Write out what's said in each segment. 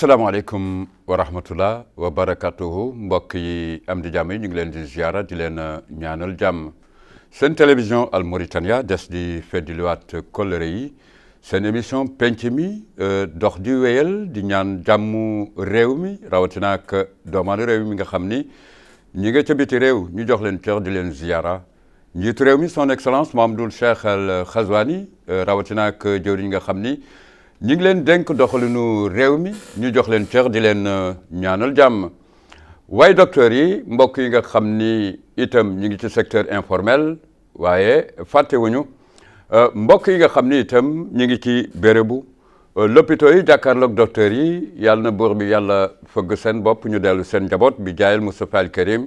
asalaamaaleykum wa rahmatullah wa barakatuhu mbokk yi am di jàmm yi ñu ngi leen di ziara di leen ñaanal jàmm seen télévision Al Mauritania des di feddiliwaat kóllëre yi seen émission penc mi dox di wéyal di ñaan jàmm réew mi rawatina ak doomaanu réew mi nga xam ni ñi nga ca biti réew ñu jox leen cër di leen ziara njiitu réew mi son excellence Mahamadul Cheikh Al Ghazouani rawatina ak jëwriñ nga xam ni ñi ngi leen dénk doxalinu réew mi ñu jox leen cër di leen ñaanal jàmm waaye docteur yi mbokk yi nga xam ni itam ñi ngi ci secteur informel waaye fàttewuñu mbokk yi nga xam ni itam ñi ngi ci bérébu lopito yi jàkkaarloog docteur yi yàlla na buur bi yàlla fëgg seen bopp ñu dellu seen njaboot bi jaayal Moustapha al Karim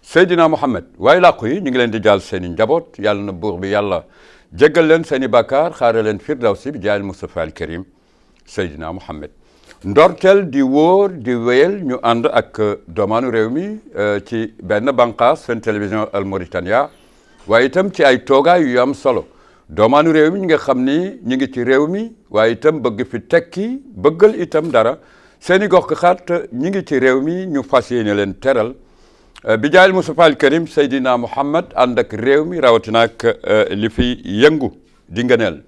Seydina Mohamed waaye làqu yi ñu ngi leen di jaal seen i njaboot yàlla na buur bi yàlla jéggal leen seen i bàkkaar xaare leen firdawsi bi jaayal Moustapha al Karim Seydina Mohamed ndorteel di wóor di wéyal ñu ànd ak doomaanu réew mi ci benn bànqaas seen télévision Al Mauritania waaye itam ci ay toogaay yu am solo doomaanu réew mi ñi nga xam ni ñi ngi ci réew mi waaye itam bëgg fi tekki bëggal itam dara seen i gox xaat ñi ngi ci réew mi ñu fas yéene leen teral bi jaayil Moustapha al Karim Seydina Mohamed ànd ak réew mi rawatina ak li fi yëngu di ngëneel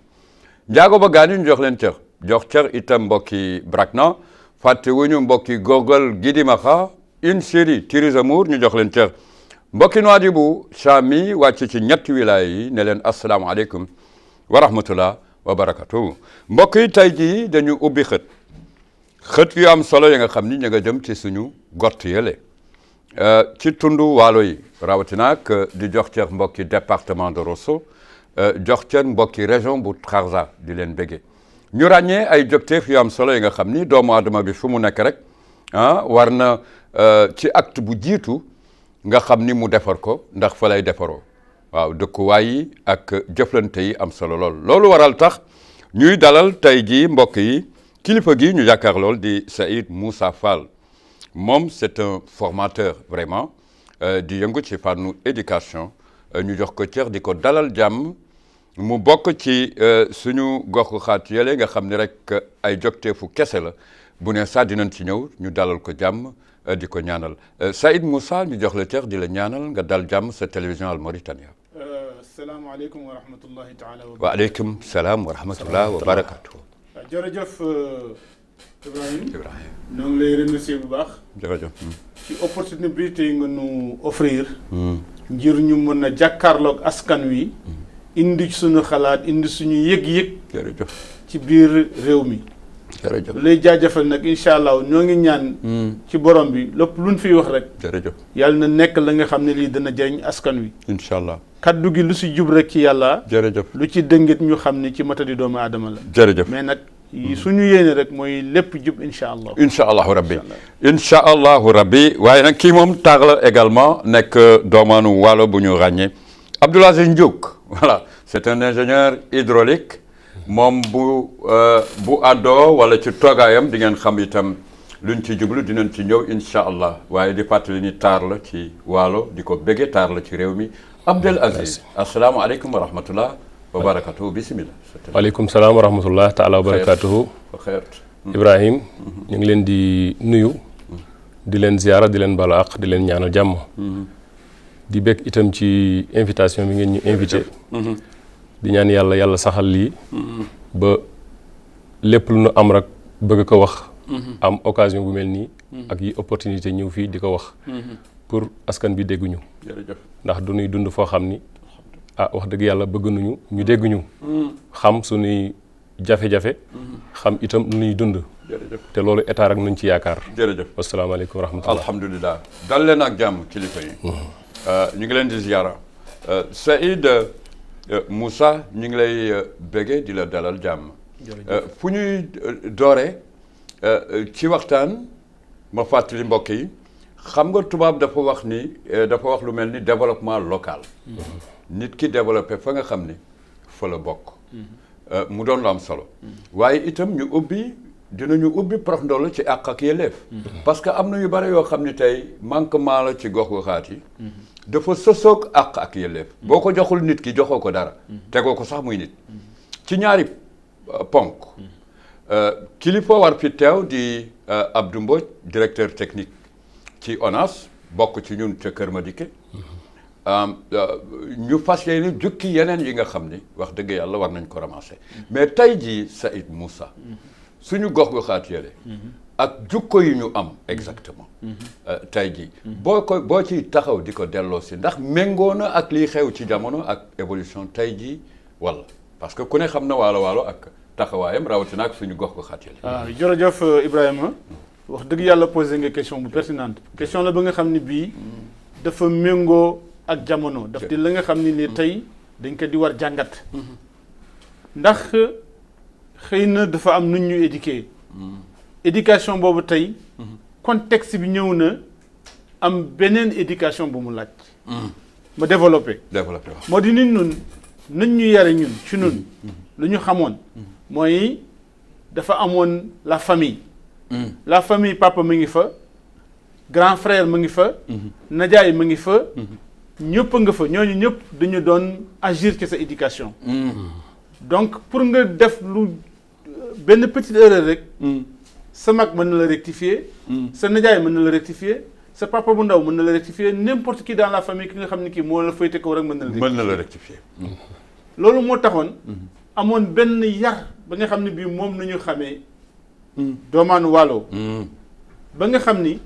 njaago ba gaani ñu jox leen cër jox cër itam mbokki Brakna fàtte wuñu mbokki Gogol Gidimaxa une série Tirizamour ñu jox leen cër mbokki Nouadhibou Chami wàcc ci ñetti wilaaya yi ne leen asalaamaaleykum wa rahmatullah wa barakatuh mbokk yi tey jii dañu ubbi xët yu am solo yi nga xam ni ñu nga jëm ci suñu gott yële ci tundu waalo yi rawatina ak di jox cër mbokki département de Rosso jox cër mbokki région bu Trarza di leen béggee ñu ràññee ay jogteef yu am solo yi nga xam ni doomu aadama bi fu mu nekk rek war na ci acte bu jiitu nga xam ni mu defar ko ndax fa lay defaroo waaw dëkkuwaay yi ak jëflante yi am solo loolu waral tax ñuy dalal tey jii mbokk yi kilifa gi ñu jàkkaar lool di Saïd Moussa Fall moom c'est un formateur vraiment di yëngu ci fànnu éducation ñu jox ko cër di ko dalal jàmm mu bokk ci suñu goxu xaat yële nga xam ni rek ay jogteefu kese la bu ne sax dinañ ci ñëw ñu dalal ko jàmm di ko ñaanal Saïd Moussa ñu jox la cër di la ñaanal nga dal jàmm sa télévision Al Mauritania. salaamaaleykum wa rahmatullahi taala wa waaleykum salaam wa rahmatullah wa barakatuh. jërëjëf Ibrahim ñoo ngi lay remercier bu baax. jërëjëf. ci opportunité yi nga nu offrir. ngir ñu mën a jàkkaarloog askan wi. indi suñu xalaat indi suñu yëg-yëg. jërëjëf. ci biir réew mi. jërëjëf lay jaajëfal nag incha allah ñoo ngi ñaan. ci borom bi lépp luñ fiy wax rek. jërëjëf. yàlla na nekk la nga xam ne lii dana jëriñ askan wi. incha allah. kaddu gi lu si jub rek ci yàlla. jërëjëf. lu ci dëngit ñu xam ne ci matadi doomu aadama la. jërëjëf. mais nag suñu yéene rek mooy lépp jub incha allah. incha allahu rabbi incha allahu rabbi waaye nag kii moom taar la également nekk doomaanu waalo bu ñu ràññee Abdoul Aziz Ndiouk voilà c'est un ingénieur hydraulique moom bu àddoo wala ci toogaayam di ngeen xam itam luñ ci jublu dinañ ci ñëw incha allah waaye di fàttali ni taar la ci waalo di ko béggee taar la ci réew mi Abdoul Aziz asalaamaaleykum wa rahmatullah wa barakatuhu bismillah. waaleykum salaam wa rahmatullah taala wa barakatuhu. Ibrahim ñu ngi leen di nuyu di leen ziara di leen balu àq di leen ñaanal jàmm. di bekk itam ci invitation bi ngeen ñu invité. di ñaan yàlla saxal lii. ba lépp lu nu am rek bëgg ko wax. am occasion bu mel nii. ak yi opportunité ñëw fii di ko wax. pour askan bi dégguñu. ndax du ñuy dund foo xam ni. wax dëgg yàlla bëgg nañu ñu dégg ñu xam suñuy jafe-jafe xam itam lu ñuy dund te loolu état rek nañ ci yaakaar jërëjëf wasalaamaaleykum wa rahmatullah alhamdulilah dal leen ak jàmm kilifa yi ñu ngi leen di ziara Saïd Moussa ñu ngi lay béggee di la dalal jàmm fu ñuy doore ci waxtaan ma fàttali mbokk yi xam nga tubaab dafa wax lu mel ni développement local nit ki développé fa nga xam ni fa la bokk mu doon lu am solo waaye itam dinañu ubbi prox ndoll ci àq ak yelleef parce que am na yu bare yoo xam ni tey manquement la ci gox goxaat yi dafa sosoog àq ak yelleef boo ko joxul nit ki joxoo ko dara tegoo ko sax muy nit ci ñaari ponk kilifa war fi teew di Abdou Mbodj directeur technique ci ONAS bokk ci ñun ca Kër Madické ñu fas yéene jukki yeneen yi nga xam ni wax dëgg yàlla war nañ ko ramasser mais tey jii Saïd Moussa suñu gox-goxaat yële ak jukko yi ñu am exactement tey jii boo ci taxaw di ko delloo si ndax méngoo na ak liy xew ci jamono ak évolution tey jii walla parce que ku ne xam na waalo ak taxawaayam rawatina ak suñu gox-goxaat yële. waaw jërëjëf Ibrahima wax dëgg yàlla posé nga question bu pertinente question la ba nga xam ni bii dafa méngoo ak jamono daf di la nga xam ni tey dañ ko di war jàngat ndax xëy na dafa am nu ñu éduqué éducation boobu tey contexte bi ñëw na am beneen éducation bu mu laaj ma développé moo di nit ñun nañ ñu yare ñun ci ñun lu ñu xamoon mooy dafa amoon la famille papa mu ngi fa grand frère mu ngi fa najaay mu ngi fa ñëpp nga fa ñooñu ñëpp dañu doon agir ci sa éducation donc pour nga def lu benn petite erreur rek sa mag mën na la rectifier sa najaay mën na la rectifier sa papa bu ndaw mën na la rectifier n'importe qui dans la famille ki nga xam ne kii moo la féete kaw rek mën na la rectifier loolu moo taxoon amoon benn yar ba nga xam ne bii moom nañu xamee doomaanu waalo ba nga xam ni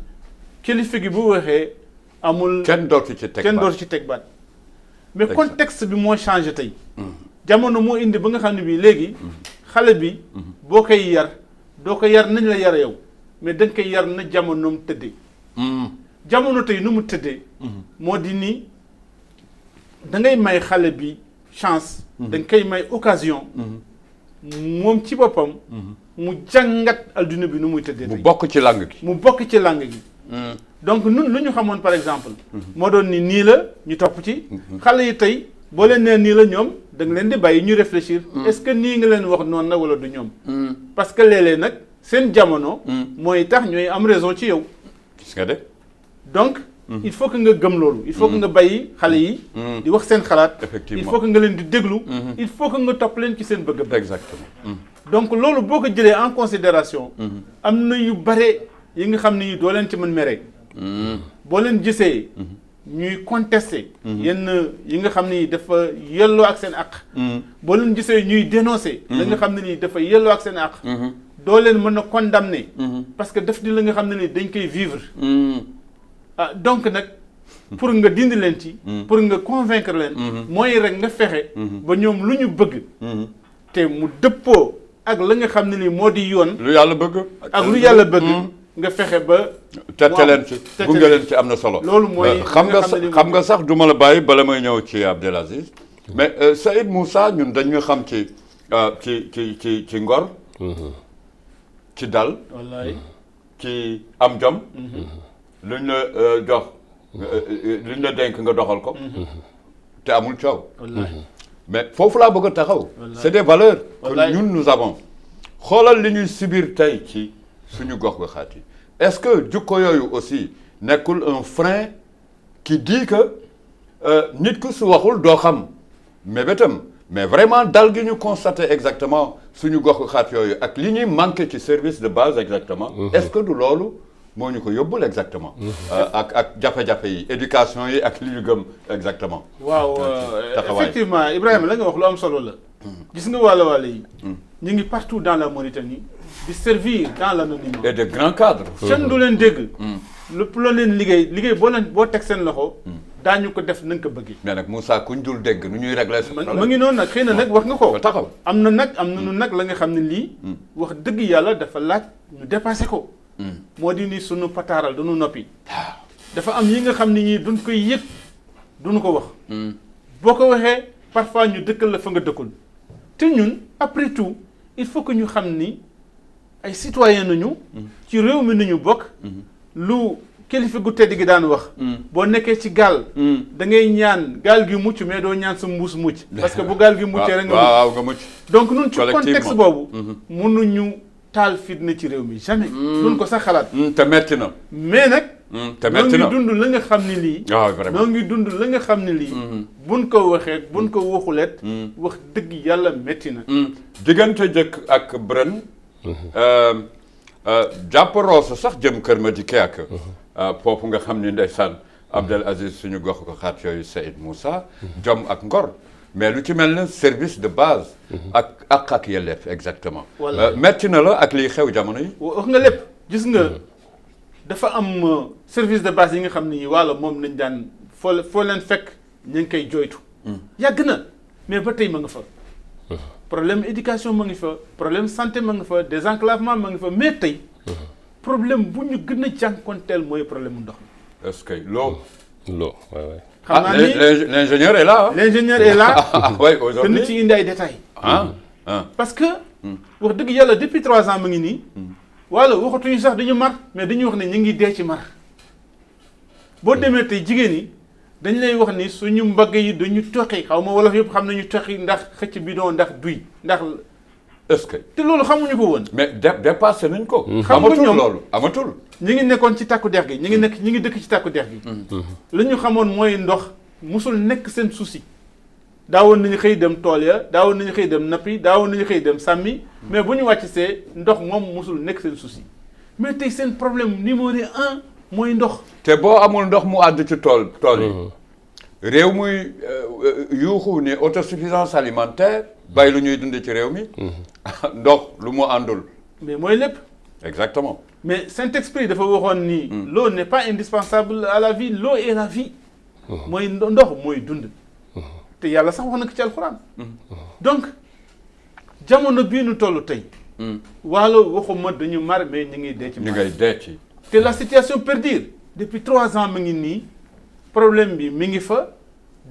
kilifa gi bu waxee amul kenn dootu ci teg baat mais contexte bi moo changé tey jamono moo indi ba nga xam ne bii léegi xale bi boo koy yar doo ko yar nañ la yar yow mais dañ koy yar na jamonoom tëddee jamono tey nu mu tëddee moo di ni da ngay may xale bi chance da nga koy may occasion moom ci boppam mu jàngat adduna bi nu muy tëddee tey mu bokk ci langue gi donc nun lu ñu xamoon par exemple moo doon ni nii la ñu topp ci xale yi tey boo leen nee nii la ñoom da nga leen di bàyyi ñu réfléchir est-ce que nii nga leen wax noonu na wala du ñoom parce que léeg-léeg nag seen jamono mooy tax ñooy am raison ci yow gis nga de donc il faut que nga gëm loolu il faut que nga bàyyi xale yi di wax seen xalaat il faut que nga leen di déglu il faut que nga topp leen ci seen bëgg exactement donc loolu boo ko jëlee en considération am na yu bare yi nga xam ne doo leen ci mën mere boo leen gisee ñuy contester yenn yi nga xam ne dafa yelloo ak seen àq boo leen gisee ñuy dénoncer la nga xam ne nii dafa yelloo ak seen àq doo leen mën a condamner parce que daf di la nga xam ne nii dañ koy vivre donc nag pour nga dindi leen ci pour nga convaincre leen mooy rek nga fexe ba ñoom lu ñu bëgg te mu dëppoo ak la nga xam ne nii moo di yoon lu yàlla bëgg ak lu yàlla bëgg nga fexe ba tette leen ci gunge leen ci am na solo loolu mooy xam nga sax du ma la bàyyi bala may ñëw ci Abdel Aziz mais Saïd Moussa ñun dañ nga xam ci ngor ci dal wallaay ci am jom luñ la jox luñ la dénk nga doxal ko te amul coow mais foofu laa bëgg a taxaw c'est des valeurs que ñun nous avons xoolal li ñuy subir tey ci suñu gox-goxaat yi est-ce que jukko yooyu aussi nekkul un frein qui dit que nit ku su waxul doo xam mais bétam mais vraiment dal gi ñu constaté exactement suñu gox-goxaat yooyu ak li ñuy manqué ci service de base exactement est-ce que du loolu moo ñu ko yóbbul exactement ak jafe-jafe yi éducation yi ak li ñu gëm exactement waaw effectivement Ibrahima la nga wax lu am solo la gis nga wàlla yi ñu ngi partout dans la Mauritanie di servir dans l'anonymat et de grands cadres kenn du leen dégg lépp loo leen liggéey boo teg seen loxo daañu ko def na nga ko bëggee mais nag Moussa kuñ dul dégg nu ñuy régler sa ma ngi noonu nag xëy na nag wax nga ko taxaw am na nag la nga xam ne lii wax dëgg yàlla dafa laaj ñu dépassé ko moo di ni sunu pataaral duñu noppi dafa am yi nga xam ne ñii duñ koy yëg duñu ko wax boo ko waxee parfois ñu dëkkal la fa nga dëkkul te ñun après tout il faut que ñu xam ni ay citoyen nañu ci réew mi nañu bokk lu kilifa gu tedd gi daan wax boo nekkee ci gaal da ngay ñaan gaal gi mucc mais doo ñaan sa mbuus mucc parce que bu gaal gi muccee rek nga mucc donc nun ci contexte boobu mënuñu taal fitna ci réew mi jamais duñ ko sax xalaat te metti na mais nag te metti na noo ngi dund la nga xam ne lii noo ngi dund la nga xam ne lii buñ ko waxee buñ ko waxuleet wax dëgg yàlla metti na diggante jëkk ak Bren jàpp Rosso sax jëm Kër Madické ak foofu nga xam ni ndeysaan Abdel Aziz suñu gox ko xaat yooyu Saïd Moussa jom ak ngor mais lu ci mel ne service de base ak yelleef exactement metti na la ak liy xew jamono yi wax nga lépp gis nga dafa am service de base yi nga xam ni wala moom nañ daan foo leen fekk ñu ngi koy jooytu yàgg na mais ba tey ma nga fa problème éducation ma ngi fa problème santé ma nga fa désenclavement ma nga fa mais tey problème bu ñu gën a jànkonteel mooy problème mu ndox mi. est-ce que l'eau waay waay. xam naa ni l'ingénieur est là. l'ingénieur est là. oui aujourd'hui te ci indi ay détails. parce que. wax dëgg yàlla depuis 3 ans ma ngi nii. wala waxatuñu sax dañu mar mais dañuy wax ne ñu ngi dee ci mar. boo demee tey jigéen ñi dañ lay wax ni suñu mbagg yi dañu toqi xaw ma wolof yëpp xam nañu toqi ndax xëcc bidon ndax duy ndax. est-ce que te loolu xamuñu ko woon. mais dépassé nañ ko. xam nga ñoom loolu amatul. ñi ngi nekkoon ci takku dex gi ñi ngi dëkk ci takku dex gi. la ñu xamoon mooy ndox musul nekk seen souci. daawoon nañu xëy dem tool ya daawoon nañu xëy dem nappi daawoon nañu xëy dem sàmmi mais bu ñu wàcc see ndox moom musul nekk seen souci mais tey seen problème numéro 1 mooy ndox. te boo amul ndox mu àdd ci tool yi. réew muy yuuxu ne autosuffisance alimentaire bàyyi lu ñuy dund ci réew mi. ndox lu mu àndul. mais mooy lépp. exactement. mais Saint-Exupéry dafa waxoon ni. l'eau n'est pas indispensable à la vie l'eau est la vie. mooy ndox mooy dund. te yàlla sax wax na ko ci alxuraan. donc jamono bii nu toll tey. waalo waxuma dañu mar mais ñu ngi dee ci. ñu ngay dee ci. te la situation perdure depuis 3 ans mu ngi nii problème bi mi ngi fa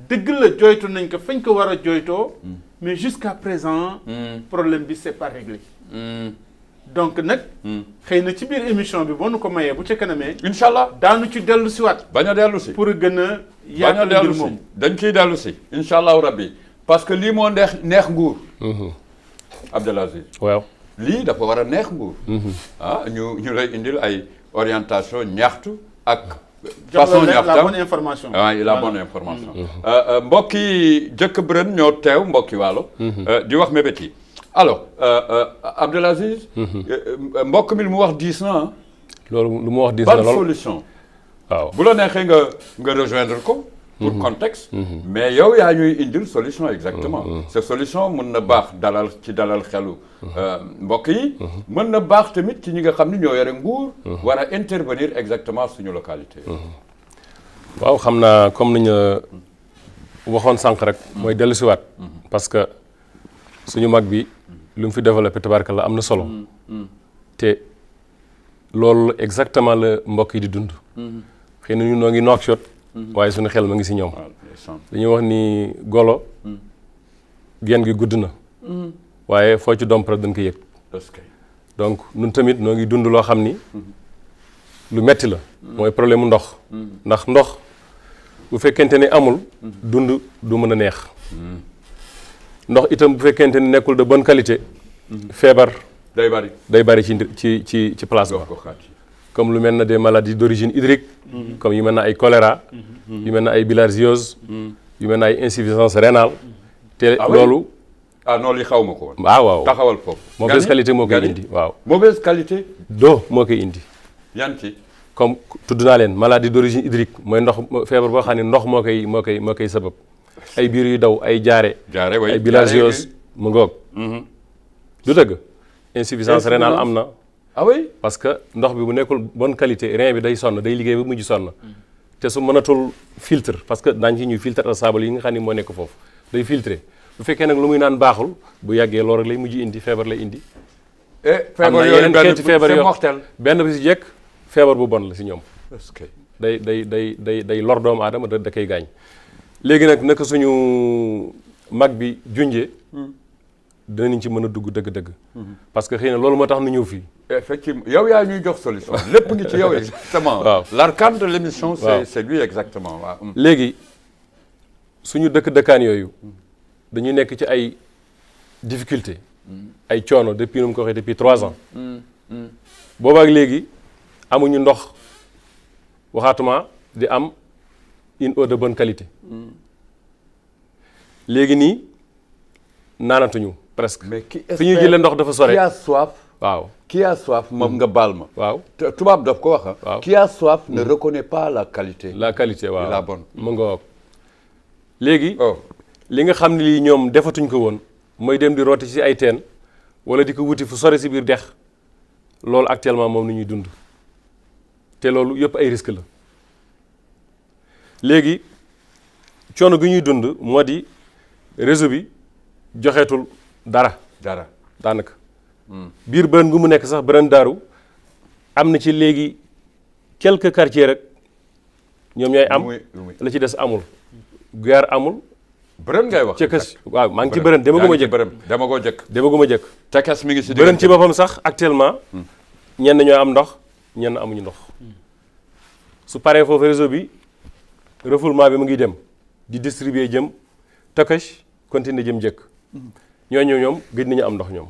dëgg la jooytu nañ ko fañ ko war a jooytoo. mais jusqu'à présent. problème bi c'est pas réglé. donc nag. xëy na ci biir émission bi boo nu ko mayee bu ca kanamee. incha allah daanu ci dellu si waat. bañ a dellu si pour gën a. yaatu mbir moom dañ ciy dellu si. incha allahu rabbi parce que lii moo neex nguur. Abdel Aziz. waaw lii dafa war a neex nguur. ñu lay indil ay orientation ñaxtu ak. façon ñaxtam la bonne information. la bonne information. mbokk yi jëkk bërën ñoo teew mbokki waalo. di wax mébét yi. alors Abdel Aziz. mbokk mi lu mu wax diis na loolu lu mu wax diis na lool ban solution. waaw bu la neexee nga rejoindre ko. pour contexte. mais yow yaa ñuy indil solution exactement. cette solution mën na baax dalal xelu mbokk yi. mën na baax tamit ci ñi nga xam ni ñoo yore nguur. war a intervenir exactement suñu localité. waaw xam naa comme ni ñu waxoon sànq rek. mooy dellusiwaat. parce que suñu mag bi lu mu fi développé tabarkalla am na solo. te loolu exactement la mbokk yi di dund. xëy na ñu noo ngi Nouakchott. waaye suñu xel ma ngi si ñoom. dañuy wax ni golo. genn gi gudd na. waaye foo ci domp rek dañ ko yëg. donc ñun tamit noo ngi dund loo xam ni. lu metti la. mooy problème mu ndox. ndax ndox bu fekkente ni amul. dund du mën a neex. ndox itam bu fekkente ni nekkul de bonne qualité. feebar. day bari ci place ba. comme lu mel na des maladies d'origine hydrique. comme yu mel na ay choléra. yu mel na ay bilharziose. yu mel na ay insuffisance rénale. te loolu. non li xaw ma ko woon. waaw taxawal foofu. mauvaise qualité moo koy indi waaw. mauvaise qualité. d'eau moo koy indi. yan ci. comme tudd naa leen maladie d'origine hydrique mooy ndox feebar boo xam ne ndox moo koy sabab. ay biir yu daw ay jaare ay bilharziose mu ngoog. du dëgg. insuffisance rénale am na. ah oui parce que ndox bi bu nekkul bonne qualité rein bi day sonn day liggéey ba mujj sonn. te su mënatul filtre parce que daañu ci ñuy filtre à sable yi nga xam ne moo nekk foofu day filtrer bu fekkee nag lu muy naan baaxul bu yàggee loolu rek lay mujj indi feebar lay indi. am na yeneen xeeti feebar yoo benn bi si jekk feebar bu bon la si ñoom. day lor doomu aadama da koy gaañ. léegi nag naka suñu mag bi junjee. dinañ ci mën a dugg dëgg-dëgg. parce que xëy na loolu moo tax nu ñëw fii. effectivement yow yaa ñuy jox solution lépp ngi ci yow exactement. waaw l'arcane de l'émission c'est lui exactement waaw. léegi suñu dëkkaan yooyu dañuy nekk ci ay difficultés. ay coono depuis nu mu ko waxee depuis 3 ans. boobaak léegi amuñu ndox waxaatuma di am une eau de bonne qualité. léegi nii naanatuñu presque. mais fi ñuy jëlee ndox dafa sore. qui a soif waaw qui a soif moom nga baal ma. waaw tubaab daf ko wax ah. waaw qui a soif ne reconnaît pas la qualité. la qualité waaw la bonne. mu nga woog léegi. oh li nga xam ne lii ñoom defatuñ ko woon mooy dem di rooti ci ay teen wala di ko wuti fu sore si biir dex loolu actuellement moom la ñuy dund te loolu yëpp ay risque la léegi coono gi ñuy dund moo di réseau bi joxeetul dara daanaka biir bërën gu mu nekk sax bërën daaru am na ci léegi quelques quartiers rek ñoom ñooy am la ci des amul gaar amul bërën ngay wax cekes waaw maa ngi ci bërën demaguma jëkk tekes mi ngi si bërën ci boppam sax actuellement ñenn ñoo am ndox ñenn amuñu ndox su paree foofu réseau bi refoulement bi mu ngi dem di distribuer jëm Takash continuer jëm jëkk ñooñu ñoom gëj nañu am ndox ñoom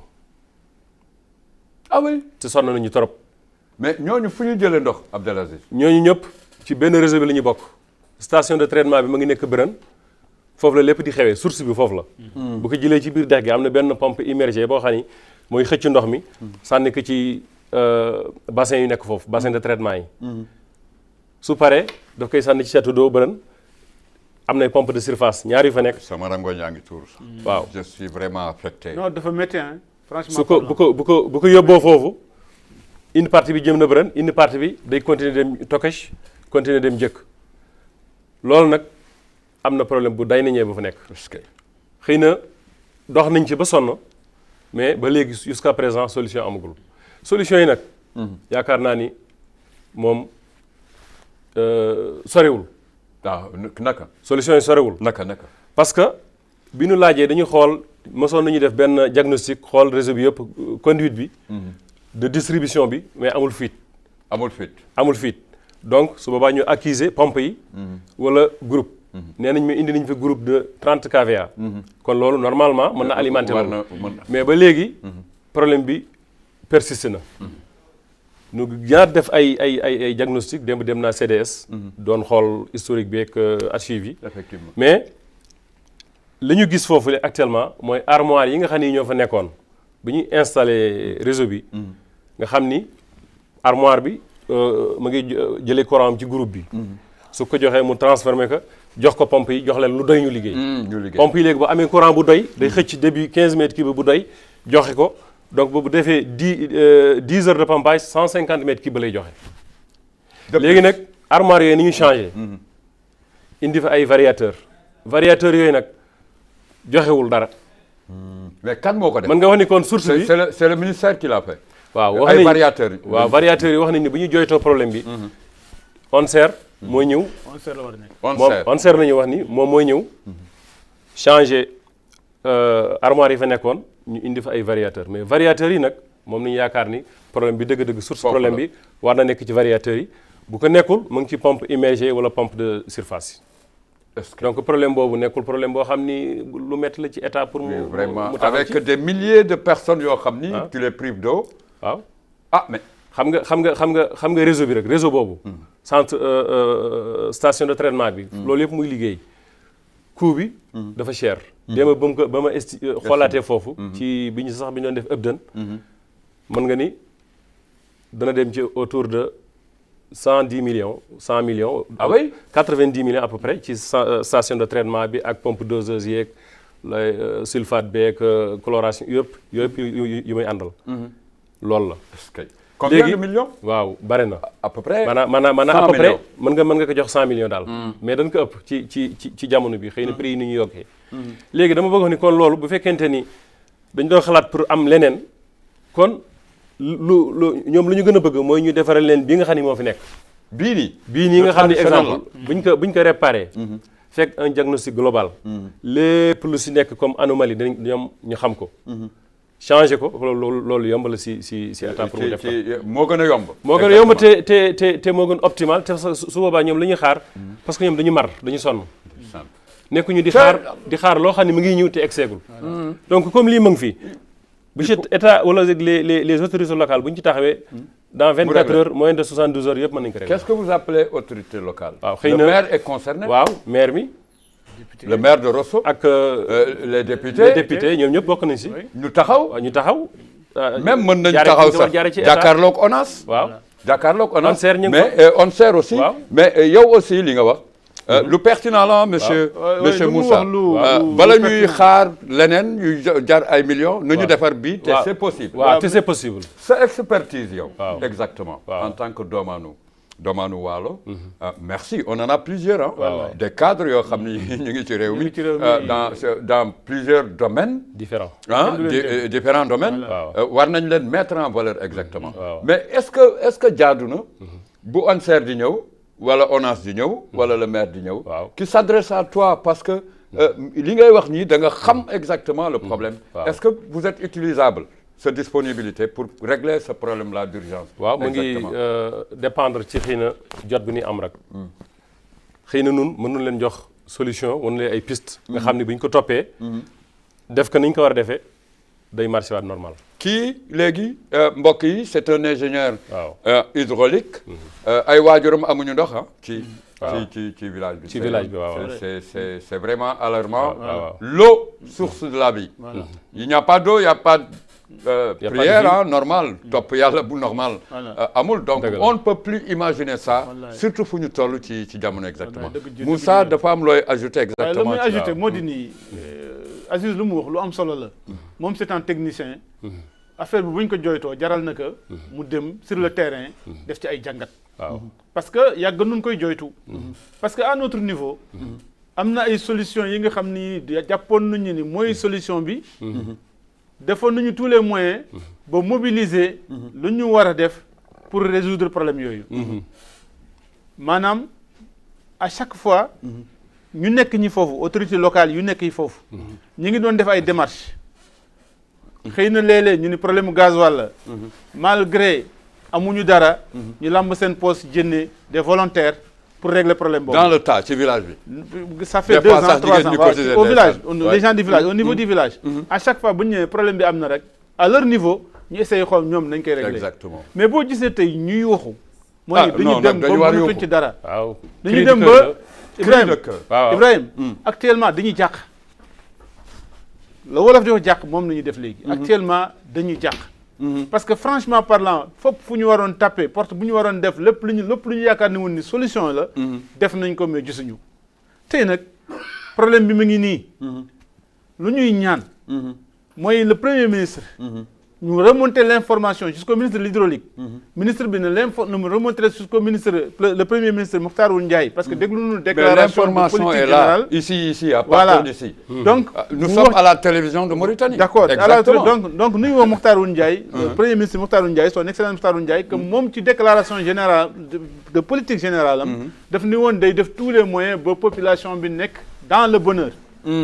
ah oui te sonn nañu trop mais ñooñu fu ñu jëlee ndox Abdelaziz ñooñu ñëpp ci benn réseau bi la ñu bokk station de traitement bi ma ngi nekk bërën foofu la lépp di xewee source bi foofu la bu ko jëlee ci biir dex gi am na benn pompe immergée boo xam ni mooy xëcc ndox mi sànni ko ci bassin yu nekk foofu bassin de traitement yi su paree daf koy sànni ci château d'eau bërën am nay pompe de surface ñaar yu fa nekk sama rangoñ yaa ngi tuur waaw je suis vraiment affecté non dafa métti hein franchement su ko bu ko yóbboo foofu une partie bi jëm na bërën une partie bi day continuer dem Takash continuer dem jëkk loolu nag am na problème bu day nañee ba fa nekk xëy na dox nañ ci ba sonn mais ba léegi jusqu'à présent solution amagul solution yi nag yaakaar naa ni moom sorewul waaw naka solution yi sorewul naka parce que bi ñu laajee dañuy xool mosoon nañu def benn diagnostic xool réseau bi yëpp conduite bi de distribution bi mais amul fuite donc su boobaa ñu accuser pompe yi wala groupe nee nañ ma indi nañ fa groupe de 30 kVA kon loolu normalement mën na alimenter loolu mais ba léegi problème bi persiste na ñu ñaar def ay diagnostic démb dem naa CDS doon xool historique bi ak archive yi effectivement mais li ñu gis foofu actuellement mooy armoire yi nga xam ni ñoo fa nekkoon bi ñuy installé réseau bi nga xam ni armoire bi ma ngi jëlee courant am ci groupe bi su ko joxee mu transformé ko jox ko pompe yi jox leen lu doy ñu liggéey pompe yi léegi bu amee courant bu doy day xëcc début 15 mètres cube bu doy joxe ko donc boobu defee 10 heures de pompage 150 mètres cube lay joxe léegi nag armoire yooyu ni ñu changé indi fa ay variateur yooyu nag joxewul dara mais kan moo ko def mën nga wax ni kon source bi c'est le ministère qui l'a fait waaw wax nañu variateurs yi wax nañu ne bu ñu jooytoo problème bi ONSER mooy ñëw ONSER la ñuy wax ni moom mooy ñëw changer armoire yi fa nekkoon ñu indi fa ay variateurs mais variateurs yi nag moom nañu yaakaar ni problème bi dëgg-dëgg source problème bi war na nekk ci variateurs yi bu ko nekkul mu ngi ci pompe immergée wala pompe de surface yi donc problème boobu nekkul problème boo xam ni lu métti la ci état pour mu vraiment avec des milliers de personnes yoo xam ni tu les prives d'eau waaw mais xam nga réseau bi rek réseau boobu centre station de traitement bi loolu yëpp muy liggéey coût bi dafa cher déema ba ma xoolaatee foofu ci bi ñu doon def ëbdan mën nga ni dana dem ci autour de 100 millions ah oui 90 millions à peu près ci station de traitement bi ak pompe doseuse yeeg sulfate beeg chloration yëpp yu may àndal loolu la combien de millions waaw bare na à peu près maanaam à peu près mën nga ko jox 100 millions daal mais dañ ko ëpp ci jamono bi xëy na prix yi ni ñu yokkee léegi dama bëgg wax ni kon loolu bu fekkente ni dañ doon xalaat pour am leneen kon ñoom lu ñu gën a bëgg mooy ñu defaral leen bi nga xam ni moo fi nekk bii nii nga xam ni exemple buñ ko réparé fekk un diagnostic global lépp lu si nekk comme anomalie ñoom ñu xam ko changé ko loolu yomb la si état pour mu def moo gën a yomb te moo gën optimal te su boobaa ñoom la ñuy xaar parce que ñoom dañu mar dañu sonn nekkuñu di xaar loo xam ne mu ngi ñëw te egseegul donc comme lii mu ngi fi bu ci état wala les autorités locales bu ñu ci taxawee dans 24 heures moins de 72 heures yëpp mën nañu ko régler. Qu'est-ce que vous appelez autorité locale? waaw xëy na le maire est concerné. waaw maire mi. le maire de Rosso. ak les députés ñoom ñëpp bokk nañ si. ñu taxaw. waaw ñu taxaw même mën nañ taxaw sax jàkkaarloog ONAS. waaw jàkkaarloog ONAS ONSER ñu ngi mais ONSER aussi. mais yow aussi li nga wax. lu pertinent la monsieur Moussa. bala ñuy xaar leneen yu jar ay millions. nu ñu defar bii te c'est possible. waaw te c'est possible. sa expertise yow. exactement en tant que doomaanu Waalo. merci on en a plusieurs des cadres yoo xam ni ñu ngi ci réew mi. dans plusieurs domaines. différents. différents domaines. war nañ leen mettre en valeur exactement. mais est-ce que jaadu na. bu ONSER di ñëw. wala ONAS di ñëw wala le maire di ñëw. qui s'adresse à toi parce que li ngay wax nii da nga xam exactement le problème. est-ce que vous êtes utilisable sa disponibilité pour régler ce problème-là d'urgence. waaw mu ngi dépendre ci xëy na jot bi ni am rek. xëy na nun mënuñ leen jox solution wan leen ay piste nga xam ne bu ñu ko toppee. def ko ni ñu ko war a defee day marché waat normal. kii léegi mbokk yi c'est un ingénieur. hydraulique. ay waajuram amuñu ndox ci village bi. ci village bi waaw c'est vraiment alarmant. L'eau, source de la vie. Il n'y a pas d'eau, il n'y a pas de prière normale. topp yàlla bu normal. amul donc on ne peut plus imaginer ça. surtout fu ñu toll ci jamono exactement. Moussa dafa am looy ajouter exactement. waaye la muy ajouter moo di nii Aziz lu mu wax lu am solo la. moom c'est un technicien. affaire bi bu ñu ko jooytoo jaral na ko mu dem sur le terrain def ci ay jàngat. parce que yàgg nun koy jooytu. parce que à notre niveau. am na ay solutions yi nga xam ni jàppoon nañu ni mooy solution bi. defoon nañu tous les moyens. ba mobiliser. lu ñu war a def pour résoudre problème yooyu. maanaam à chaque fois. ñu nekk ñi foofu autorités locales yu nekk yi foofu. ñu ngi doon def ay démarches. xëy na léeg-léeg ñu ni problème mu gasoil la. malgré amuñu dara. ñu làmb seen poste jëndee des volontaires pour régler problème boobu. dans le tas ci village bi. ça fait 2 ans 3 ans au village les gens du village au niveau du village. à chaque fois bu ñu ñëwee problème bi am na rek à leur niveau ñu essayé xool ñoom nañ koy régler. exactement mais boo gisee tey ñuy waxu. mooy dañu dem ba mënatuñ ci dara. waaw dañu dem ba Ibrahima actuellement dañuy jàq. la wolof di wax jàq moom la ñuy def léegi. actuellement dañuy jàq. parce que franchement parlant fopp fu ñu waroon tapé porte bu ñu waroon def lépp lu ñu yaakaar ni woon ni solution la. def nañ ko mais gisuñu. tey nag problème bi mu ngi nii. lu ñuy ñaan. mooy le premier ministre. ñu remonter l'information jusqu'au ministre de l'hydraulique. ministre bi ne remonter jusqu'au ministre le premier ministre Mokhtar Ould Ndiaye. parce que déglu nañu déclaration de politique générale. ici à partir d'ici. donc nous sommes à la télévision de Mauritanie. d'accord donc nuyu woo Mokhtar Ould Ndiaye. premier ministre Mokhtar Ould Ndiaye son excellence Mokhtar Ould Ndiaye que moom ci déclaration générale de politique générale am. daf ni woon day def tous les moyens ba population bi nekk dans le bonheur.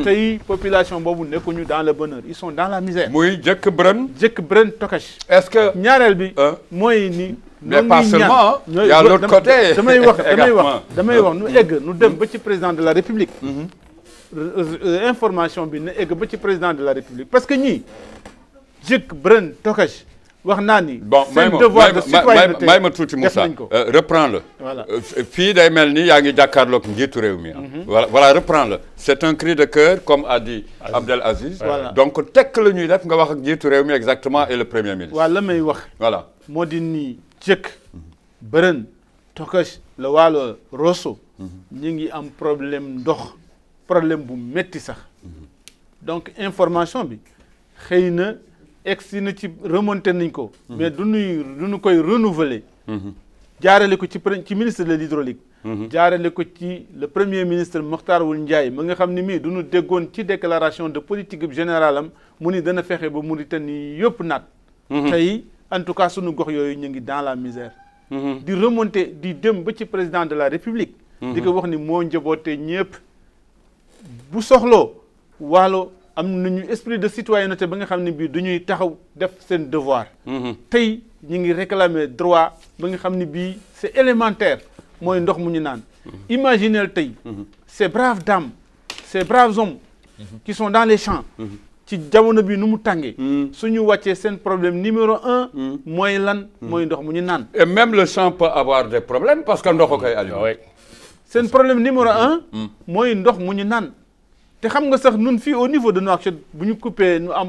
tey population boobu nekkuñu dans le bonheur ils sont dans la misère. muy jëkk Brën Tokash. est-ce que ñaareel bi. mooy ni. mais pas seulement il y a l'autre côté. damay wax nu dem ba ci président de la République. information bi na egg ba ci président de la République parce que ñii jëkk Brën Tokash. wax naa ni. bon seen devoir de citoyenneté may ma tuuti Moussa reprends-le. voilà fii day mel ni yaa ngi jàkkaarloog njiitu réew mi. voilà reprends-le c'est un cri de cœur comme a dit Abdel Aziz. donc tekk la ñuy def nga wax ak njiitu réew mi exactement et le premier ministre. waaw la may wax. voilà moo di nii jëkk Brën Tokash la Waalo Rosso. ñu ngi am problème ndox problème bu metti sax. donc information bi xëy na. egsi na ci remonté nañ ko. mais du ñu koy renouveler. jaarale ko ci ministre de l'hydraulique. jaarale ko ci le premier ministre Mokhtar Ould Ndiaye ma nga xam ni mii du ñu déggoon ci déclaration de politique générale am mu ni dana fexe ba Mauritanie yëpp naat. tey en tout cas sunu gox yooyu ñu ngi dans la misère. di remonter di dem ba ci président de la République. di ko wax ni moo njaboote ñëpp bu soxloo Waalo. am nañu esprit de citoyenneté ba nga xam ne bii du ñuy taxaw def seen devoir. tey ñu ngi réclamer droit ba nga xam ne bii c'est élémentaire mooy ndox mu ñu naan. imaginez tey ces braves dames ces braves hommes qui sont dans les champs. ci jamono bi nu mu tàngee. suñu wàccee seen problème numéro 1. mooy lan mooy ndox mu ñu naan. et même le champ peut avoir des problèmes parce que ndox a koy alimenter. seen problème numéro 1. mooy ndox mu ñu naan. te xam nga sax nun fii au niveau de Nouakchott bu ñu coupé nu am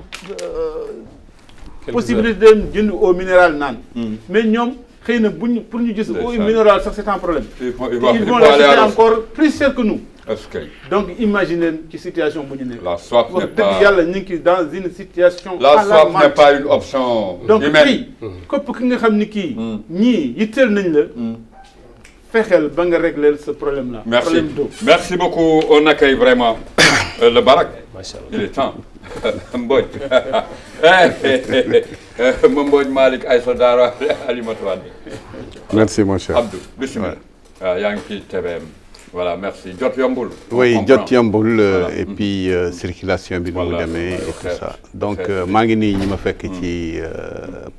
possibilité dem jënd eau minérale naan. mais ñoom xëy na buñ pour ñu gis eau minérale sax c'est un problème. ils vont l'acheter encore plus cher que nous. donc imaginez ci situation bu ñu nekk. la soif n'est pas wax dëgg yàlla ñu ngi dans une situation. la soif n'est pas une option donc humaine. fii képp ki nga xam ni kii. ñii yitteel nañ la. fexeel ba nga régler ce problème là. merci problème d'eau. merci beaucoup on accueille vraiment le Barak. Machallah. il est temps Mbodj Mbodj Malick Aïssa Dara Alimatu Wade. merci mon cher Abdou bismillah. yaa ngi ci TVM. voilà merci jot yombul. oui jot yombul et puis circulation bi nu mu demee et tout ça donc maa ngi nuyu ñi ma fekk ci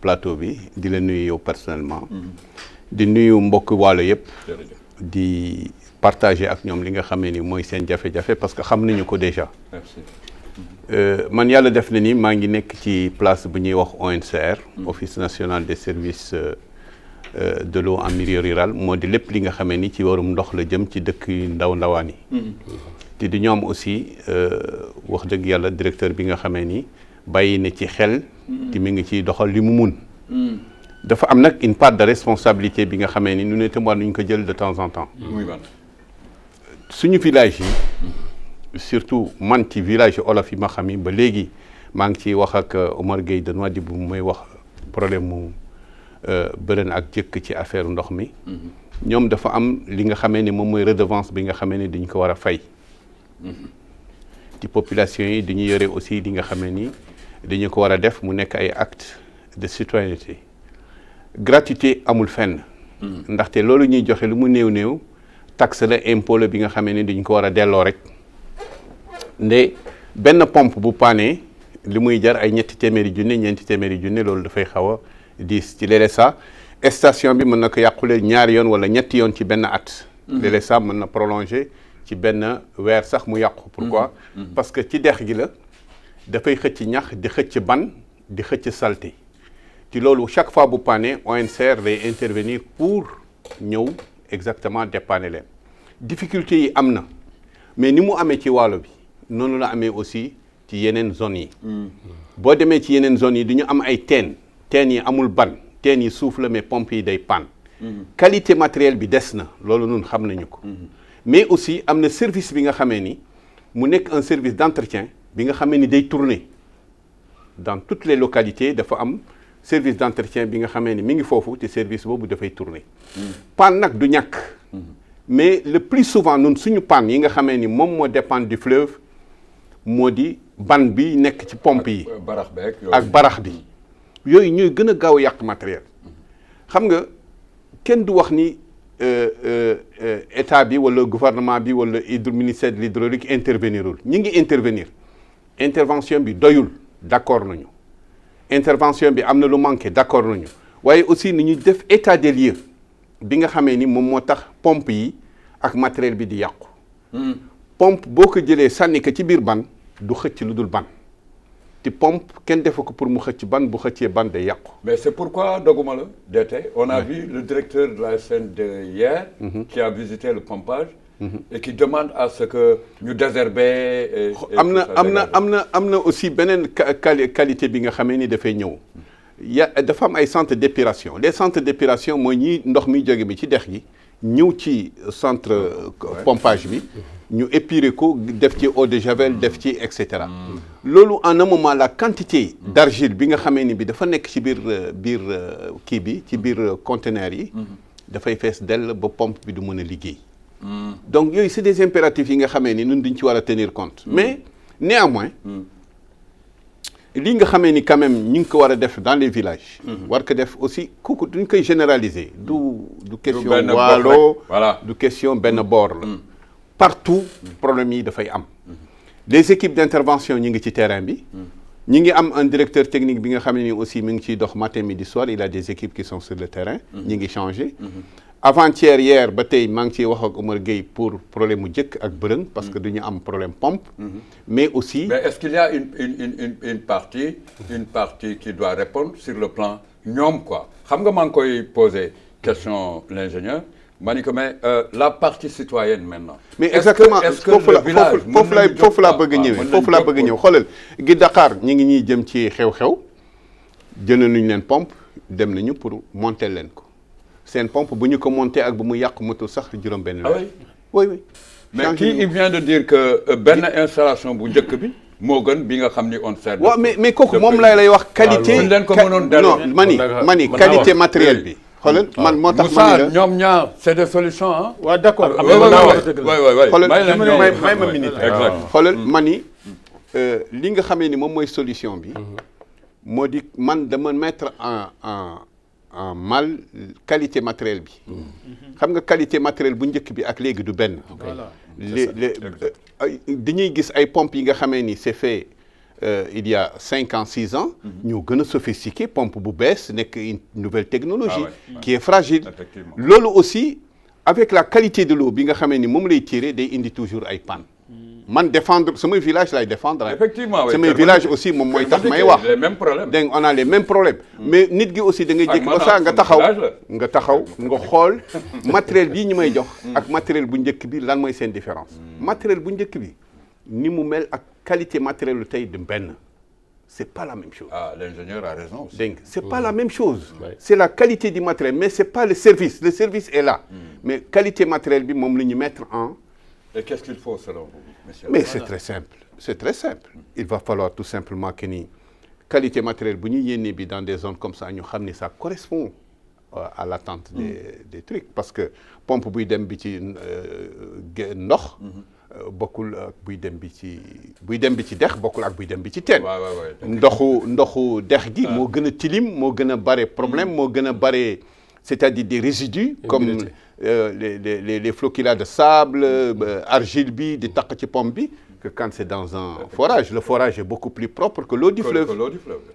plateau bi di la nuyu yow personnellement. di nuyu mbokk Waalo yëpp. di partager ak ñoom li nga xamee ni mooy seen jafe-jafe parce que xam nañu ko déjà. merci. man yàlla def na ni maa ngi nekk ci place bu ñuy wax ONCR. Office national des services de l'eau en milieu rural moo di lépp li nga xamee ni ci warum ndox la jëm ci dëkk yu ndawaan yi. te di ñoom aussi wax dëgg yàlla directeur bi nga xamee ni bàyyi na ci xel. te mi ngi ciy doxal li mu mun. dafa am nag une part de responsabilité bi nga xamee ni nous itam war nañu ko jël de temps en temps. suñu village yi surtout man ci village olof yi ma xam yi ba léegi maa ngi ciy wax ak Omar Gueye de Nouadhibou bu may wax problème mu bërën ak jëkk ci affaire ndox mi. ñoom dafa am li nga xamee ni moom mooy redevance bi nga xamee ni dañ ko war a fay. ci population yi dañuy yore aussi li nga xamee ni dañu ko war a def mu nekk ay actes de citoyenneté. gratuité amul fenn. ndaxte loolu ñuy joxe lu mu néew taxe la impôt la bi nga xamee ni dañ ko war a delloo rek. nde benn pompe bu paanee li muy jar ay ñeenti téeméeri junne loolu dafay xaw a diis ci léeg-léeg sax station bi mën na ko yàqule ñaari yoon wala ñetti yoon ci benn at. léeg-léeg sax mën na prolonger ci benn weer sax mu yàqu. pourquoi parce que ci dex gi la dafay xëcc ñax di xëcc ban di xëcc salté. ci loolu chaque fois bu paane ONCR day intervenir pour ñëw exactement dépanner leen difficulté yi am na mais ni mu amee ci Waalo bi noonu la amee aussi ci yeneen zones yi. boo demee ci yeneen zones yi du ñu am ay teen yi amul ban teen yi suuf la mais pompe yi day panne. qualité matériel bi des na loolu nun xam nañu ko. mais aussi am na service bi nga xamee ni mu nekk un service d'entretien bi nga xamee ni day tourner dans toutes les localités dafa am. service d'entretien bi nga xamee ni mi ngi foofu te service boobu dafay tourner. panne nag du ñàkk. mais le plus souvent ñun suñu panne yi nga xamee ni moom moo dépendre du fleuve moo di ban bi nekk ci pompe yi. ak barax bi. yooyu ñooy gën a gaaw yàq matériel. xam nga kenn du wax ni état bi wala gouvernement bi wala ministère de l'hydraulique intervenirul ñi ngi intervenir intervention bi doyul d'accord nañu. intervention bi am na lu manqué d'accord nañu waaye aussi ni ñu def état des lieux bi nga xamee ni moom moo tax pompe yi ak matériel bi di yàqu. pompe boo ko jëlee sànni ko ci biir ban du xëcc lu dul ban te pompe kenn defu ko pour mu xëcc ban bu xëccee ban day yàqu. mais c'est pourquoi doguma la DT on a vu le directeur de la SND hier. qui a visité le pompage. et qui demande à ce que ñu désherber. am na aussi beneen qualité bi nga xamee ni dafay ñëw. dafa am ay centres d'épuration les centres d'épuration mooy ñi ndox mi jóge bi ci dex gi ñëw ci centre pompage bi ñu épurer ko def ci eau de javel def ci et cetera. loolu en un moment la quantité d'argile bi nga xamee ni bi dafa nekk ci biir kii bi ci biir conteneurs yi. dafay fees dell ba pompe bi du mën a liggéey. donc yooyu c'est des impératifs yi nga xamee ni ñun duñ ci war a tenir compte. mais néanmoins li nga xamee ni quand même ñu ngi ko war a def dans les villages. war ko def aussi kooku duñ koy généraliser. du question Waalo du question benn boor la. partout problème yi dafay am. les équipes d'intervention ñu ngi ci terrain bi. ñu ngi am un directeur technique bi nga xam ne ni aussi mi ngi ciy dox matin midi soir il a des équipes qui sont sur le terrain. ñu ngi changé. avant-hier hier ba tey maa ngi ciy wax ak Omar Gueye pour problème mu jëkk ak bërëng parce que du ñu am problème pompe. mais aussi. mais est-ce qu'il y a une partie qui doit répondre sur le plan ñoom quoi xam nga maa ngi koy poser question l'ingénieur ma ni ko mais la partie citoyenne maintenant. mais exactement foofu laa bëgg a ñëwee foofu laa bëgg a ñëw xoolal gi Dakar ñi ngi ñuy jëm ci xew-xew jënd nañu leen pompe dem nañu pour monter leen ko seen pompe bu ñu ko monter ak bu mu yàq motul sax juróom-benn weer. oui oui. mais kii il vient de dire que benn installation bu njëkk bi moo gën bi nga xam ni on sert. waaw mais kooku moom lay wax qualité. non mani qualité matériel bi. xoolal man moo tax ma ni la ñoom ñaar c'est des solutions ah. waaw d'accord. xoolal may ma minute. exact xoolal ma ni li nga xamee ni moom mooy solution bi. moo di man dama mettre en mal qualité matériel bi. xam nga qualité matériel bu njëkk bi ak léegi du benn. dañuy gis ay pompes yi nga xamee ni c'est fait il y a 5 ans 6 ans. ñoo gën a sophistiqué pompe bu bees nekk une nouvelle technologie. qui est fragile. loolu aussi avec la qualité de l'eau bi nga xamee ni moom lay tiré day indi toujours ay panne. man défendre samay village lay défendre. effectivement oui samay village aussi moom mooy tax may wax. les mêmes problèmes. dégg on a les mêmes problèmes. mais nit gi aussi da ngay jékki ba saa nga taxaw nga xool matériel bii ñu may jox. ak matériel bu njëkk bi lan mooy seen différence. matériel bu njëkk bi ni mu mel ak qualité matériel lu tey du benn c'est pas la même chose. ah l'ingénieur a raison aussi. dégg c'est pas la même chose. c'est la qualité du matériel mais c'est pas le service est là. mais qualité matériel bi moom la ñu mettre en. Et qu'est-ce qu'il faut selon vous, monsieur? Mais c'est très simple. Il va falloir tout simplement que ni qualité matérielle bu ñu yénnee bi dans des zones comme ça ñu xam ni ça correspond à l'attente des trucs parce que pompe buy dem bi ci ndox bokkul ak buy dem bi ci dex bokkul ak buy dem bi ci teen. ndoxu dex gi moo gën a tilim moo gën a bare problème moo gën a bare c'est-à-dire des résidus comme les floculats de sable argile bi di taq ci pompe bi que quand c'est dans un forage le forage est beaucoup plus propre que l'eau du fleuve.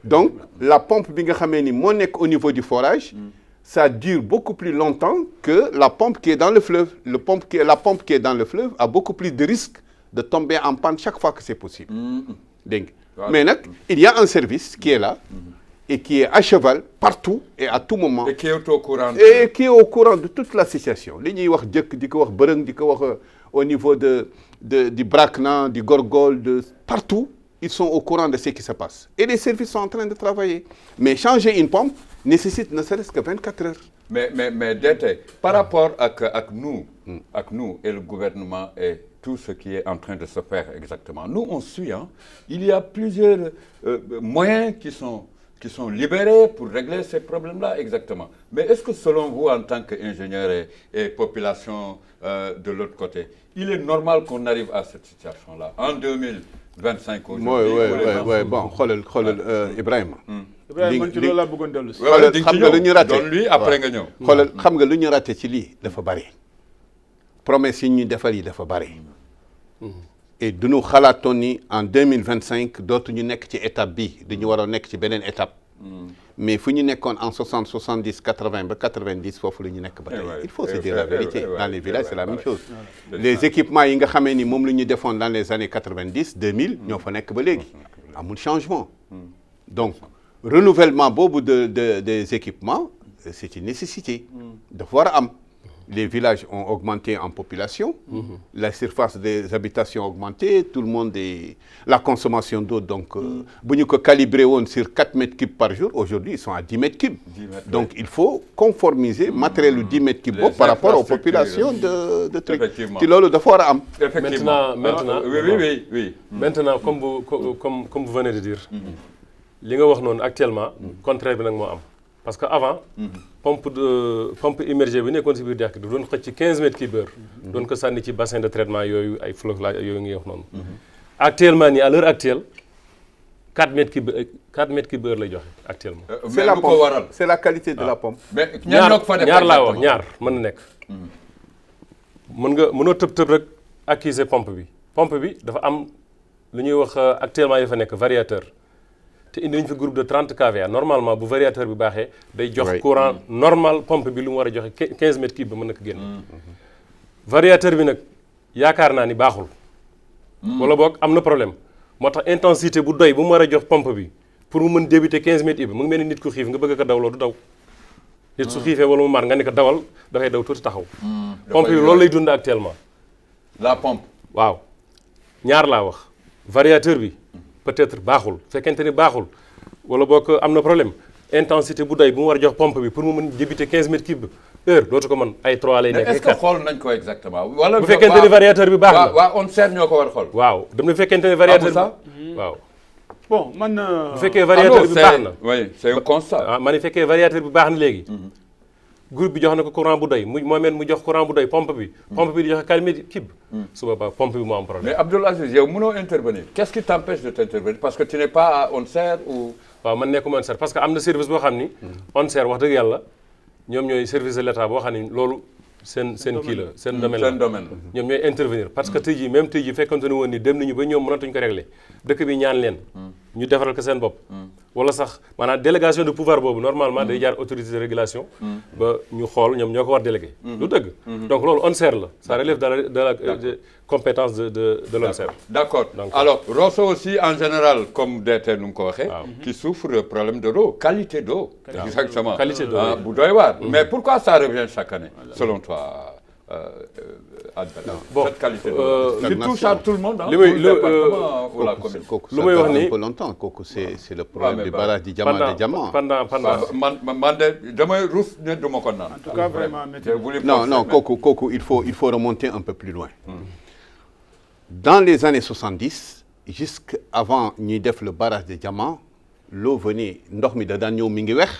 Donc la pompe bi nga xamee ni moo nekk au niveau du forage ça dure beaucoup plus longtemps que la pompe qui est dans le fleuve la pompe qui est dans le fleuve a beaucoup plus de risques de tomber en panne chaque fois que c'est possible. Dégg nga mais nag il y a un service qui est là et qui est à cheval partout et à tout moment. Et qui est au courant. Et qui est au courant de toute la situation. li ñuy wax jëkk di ko wax bërëng di ko wax au niveau du Bracnan du Gorgol de partout ils sont au courant de ce qui se passe et les services sont en train de travailler mais changer une pompe nécessite ne serait-ce que 24 heures. mais Déthié par rapport ak nous et le gouvernement et tout ce qui est en train de se faire exactement nous on suit il y a plusieurs moyens qui sont libérés pour régler ces problèmes-là exactement mais est-ce que selon vous en tant qu'ingénieur et population de l'autre côté il est normal qu'on arrive à cette situation-là en 2025 aujourd'hui. oui bon xoolal Ibrahima. man ci loolu laa bëggoon dellu si. xoolal xam nga lu ñu raté doon lui après nga ñëw. xoolal xam nga lu ñu raté ci lii dafa bari promesse yi ñu defal yi dafa bari. et du ñu xalaatoon ni en 2025 dootuñu nekk ci étape bi dañu war a nekk ci beneen étape. mais fu ñu nekkoon en 60 70 80 ba 90 foofu la ñu nekk ba tey. il faut se dire la vérité dans les villages c'est la même chose. les équipements yi nga xamee ni moom la ñu defoon dans les années 90 2000 ñoo fa nekk ba léegi amul changement. donc renouvellement boobu des équipements c'est une nécessité. dafa war a am. Les villages ont augmenté en population, la surface des habitations a augmenté, tout le monde est... La consommation d'eau, donc, bu ñu ko calibré woon sur 4 mètres cubes par jour, aujourd'hui, ils sont à 10 mètres cubes. Donc, il faut conformiser matériel 10 mètres cubes par rapport aux populations de trucs. Ci loolu dafa war a am. Maintenant, oui. Maintenant, comme vous venez de dire, li nga wax noonu actuellement, contraire bi nag moo am. Parce que avant pompe immergée bi nekkoon si biir dex gi doon xëcc ci 15 mètres cube heure doon ko sànni ci bassin de traitement yooyu ay flocage yooyu ngi wax noonu. actuellement nii à l'heure actuelle 4 mètres cube heure lay joxe actuellement. c'est la pompe c'est la qualité de la pompe. mais ñaar laa wax ñaar mën na nekk. mënoo tëb rek accuser pompe bi dafa am lu ñuy wax actuellement yi fa nekk variateur. te indi nañu fi groupe de 30 kVA normalement bu variateur bi baaxee day jox courant normal pompe bi lu mu war a joxe 15 mètres cube ba mën na ko génn. variateur bi nag yaakaar naa ni baaxul. wala boog am na problème moo tax intensité bu doy bu mu war a jox pompe bi pour mu mën débuter 15 mètres cube mu ngi mel ni nit ku xiif nga bëgg ko dawloo du daw. nit su xiifee wala mu mar nga ne ko dawal dafay daw tuuti taxaw. pompe bi loolu lay dund actuellement. la pompe. waaw ñaar laa wax variateur bi. peut-être baaxul fekkente ni baaxul wala boog am na problème intensité bu doy bu mu war a jox pompe bi pour mu mën débuter 15 mètres cubes heure dootu ko mën ay 3 lay mais nekk. est-ce que xool nañ ko exactement. wala bu fekkente ni variateur bi baax na waaw on sert ñoo ko war a xool. waaw dem na fekkente ni variateur bi waaw. bon man. bu fekkee variateur bi baax na oui c'est un constat. ah man fekkee variateur bi baax na léegi. groupe bi jox na ko courant bu doy mu jox courant bu doy pompe bi di joxe 4 mètres cubes. su boobaa pompe bi moo am problème. mais Abdoul Aziz yow mënoo intervenir. qu'est-ce qui t'empêche de t'intervenir parce que tu n'es pas à ONSER ou. waaw man nekkuma ONSER parce que am na service boo xam ni. ONSER wax dëgg yàlla ñoom ñooy service de l'État boo xam ni loolu seen kii la seen domaine la ñoom ñooy intervenir parce que tey jii fekkante ne woon ni dem nañu ba ñoom mënatuñ ko régler dëkk bi ñaan leen ñu defaral ko seen bopp wala sax maanaam délégation de pouvoir boobu normalement day jaar autorité de régulation ba ñu xool ñoom ñoo ko war délégué lu dëgg donc loolu ONSER la ça relève de la compétence de l'ONSER. D'accord. Alors Rosso aussi en général comme DT nu mu ko waxee qui souffre problème de l'eau qualité d'eau exactement qualité d'eau bu doy waar mais pourquoi ça revient chaque année selon toi bon cette qualité d'eau qui touche à tout le monde li may lu may wax ni un peu longtemps kooku c'est le problème du barrage di Diama de Diama pendant man de damay rus ne du ma ko naan en tout cas vraiment non kooku il faut remonter un peu plus loin dans les années 70 jusqu'avant ñuy def le barrage de Diama l'eau venait ndox mi da daan ñëw mi ngi wex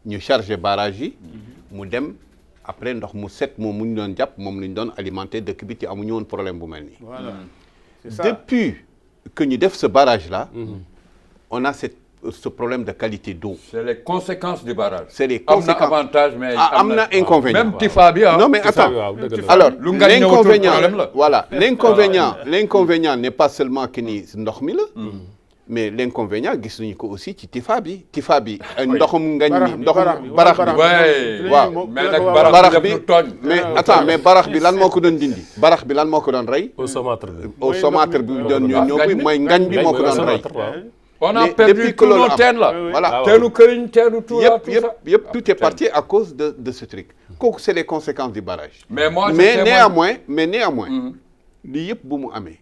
ñu chargé barrage yi mu dem après ndox mu set moom mu ñu doon jàpp moom la ñu doon alimenter dëkk bi te amuñu woon problème bu mel nii. Voilà. C'est ça. Depuis que ñu def ce barrage là on a ce problème de qualité d'eau. C'est les conséquences du barrage. C'est les conséquences. am na avantage mais am na inconvénient. même Tifa bi non mais attends alors l'inconvénient n'est pas seulement que ni ndox mi la mais l'inconvénient gis nañu ko aussi ci Tifa bi ndoxum ngañ mi ndoxum barax bi waaw mais nag barax bi mais attends mais barax bi lan moo ko doon dindi barax bi lan moo ko doon rey au saumâtre bi doon ñëw bi mooy ngañ bi moo ko doon rey on a perdu tous nos teen là voilà teenu këriñ teenu tout yëpp tout est parti à cause de ce truc kooku c'est les conséquences du barrage mais néanmoins lii yëpp bu mu amee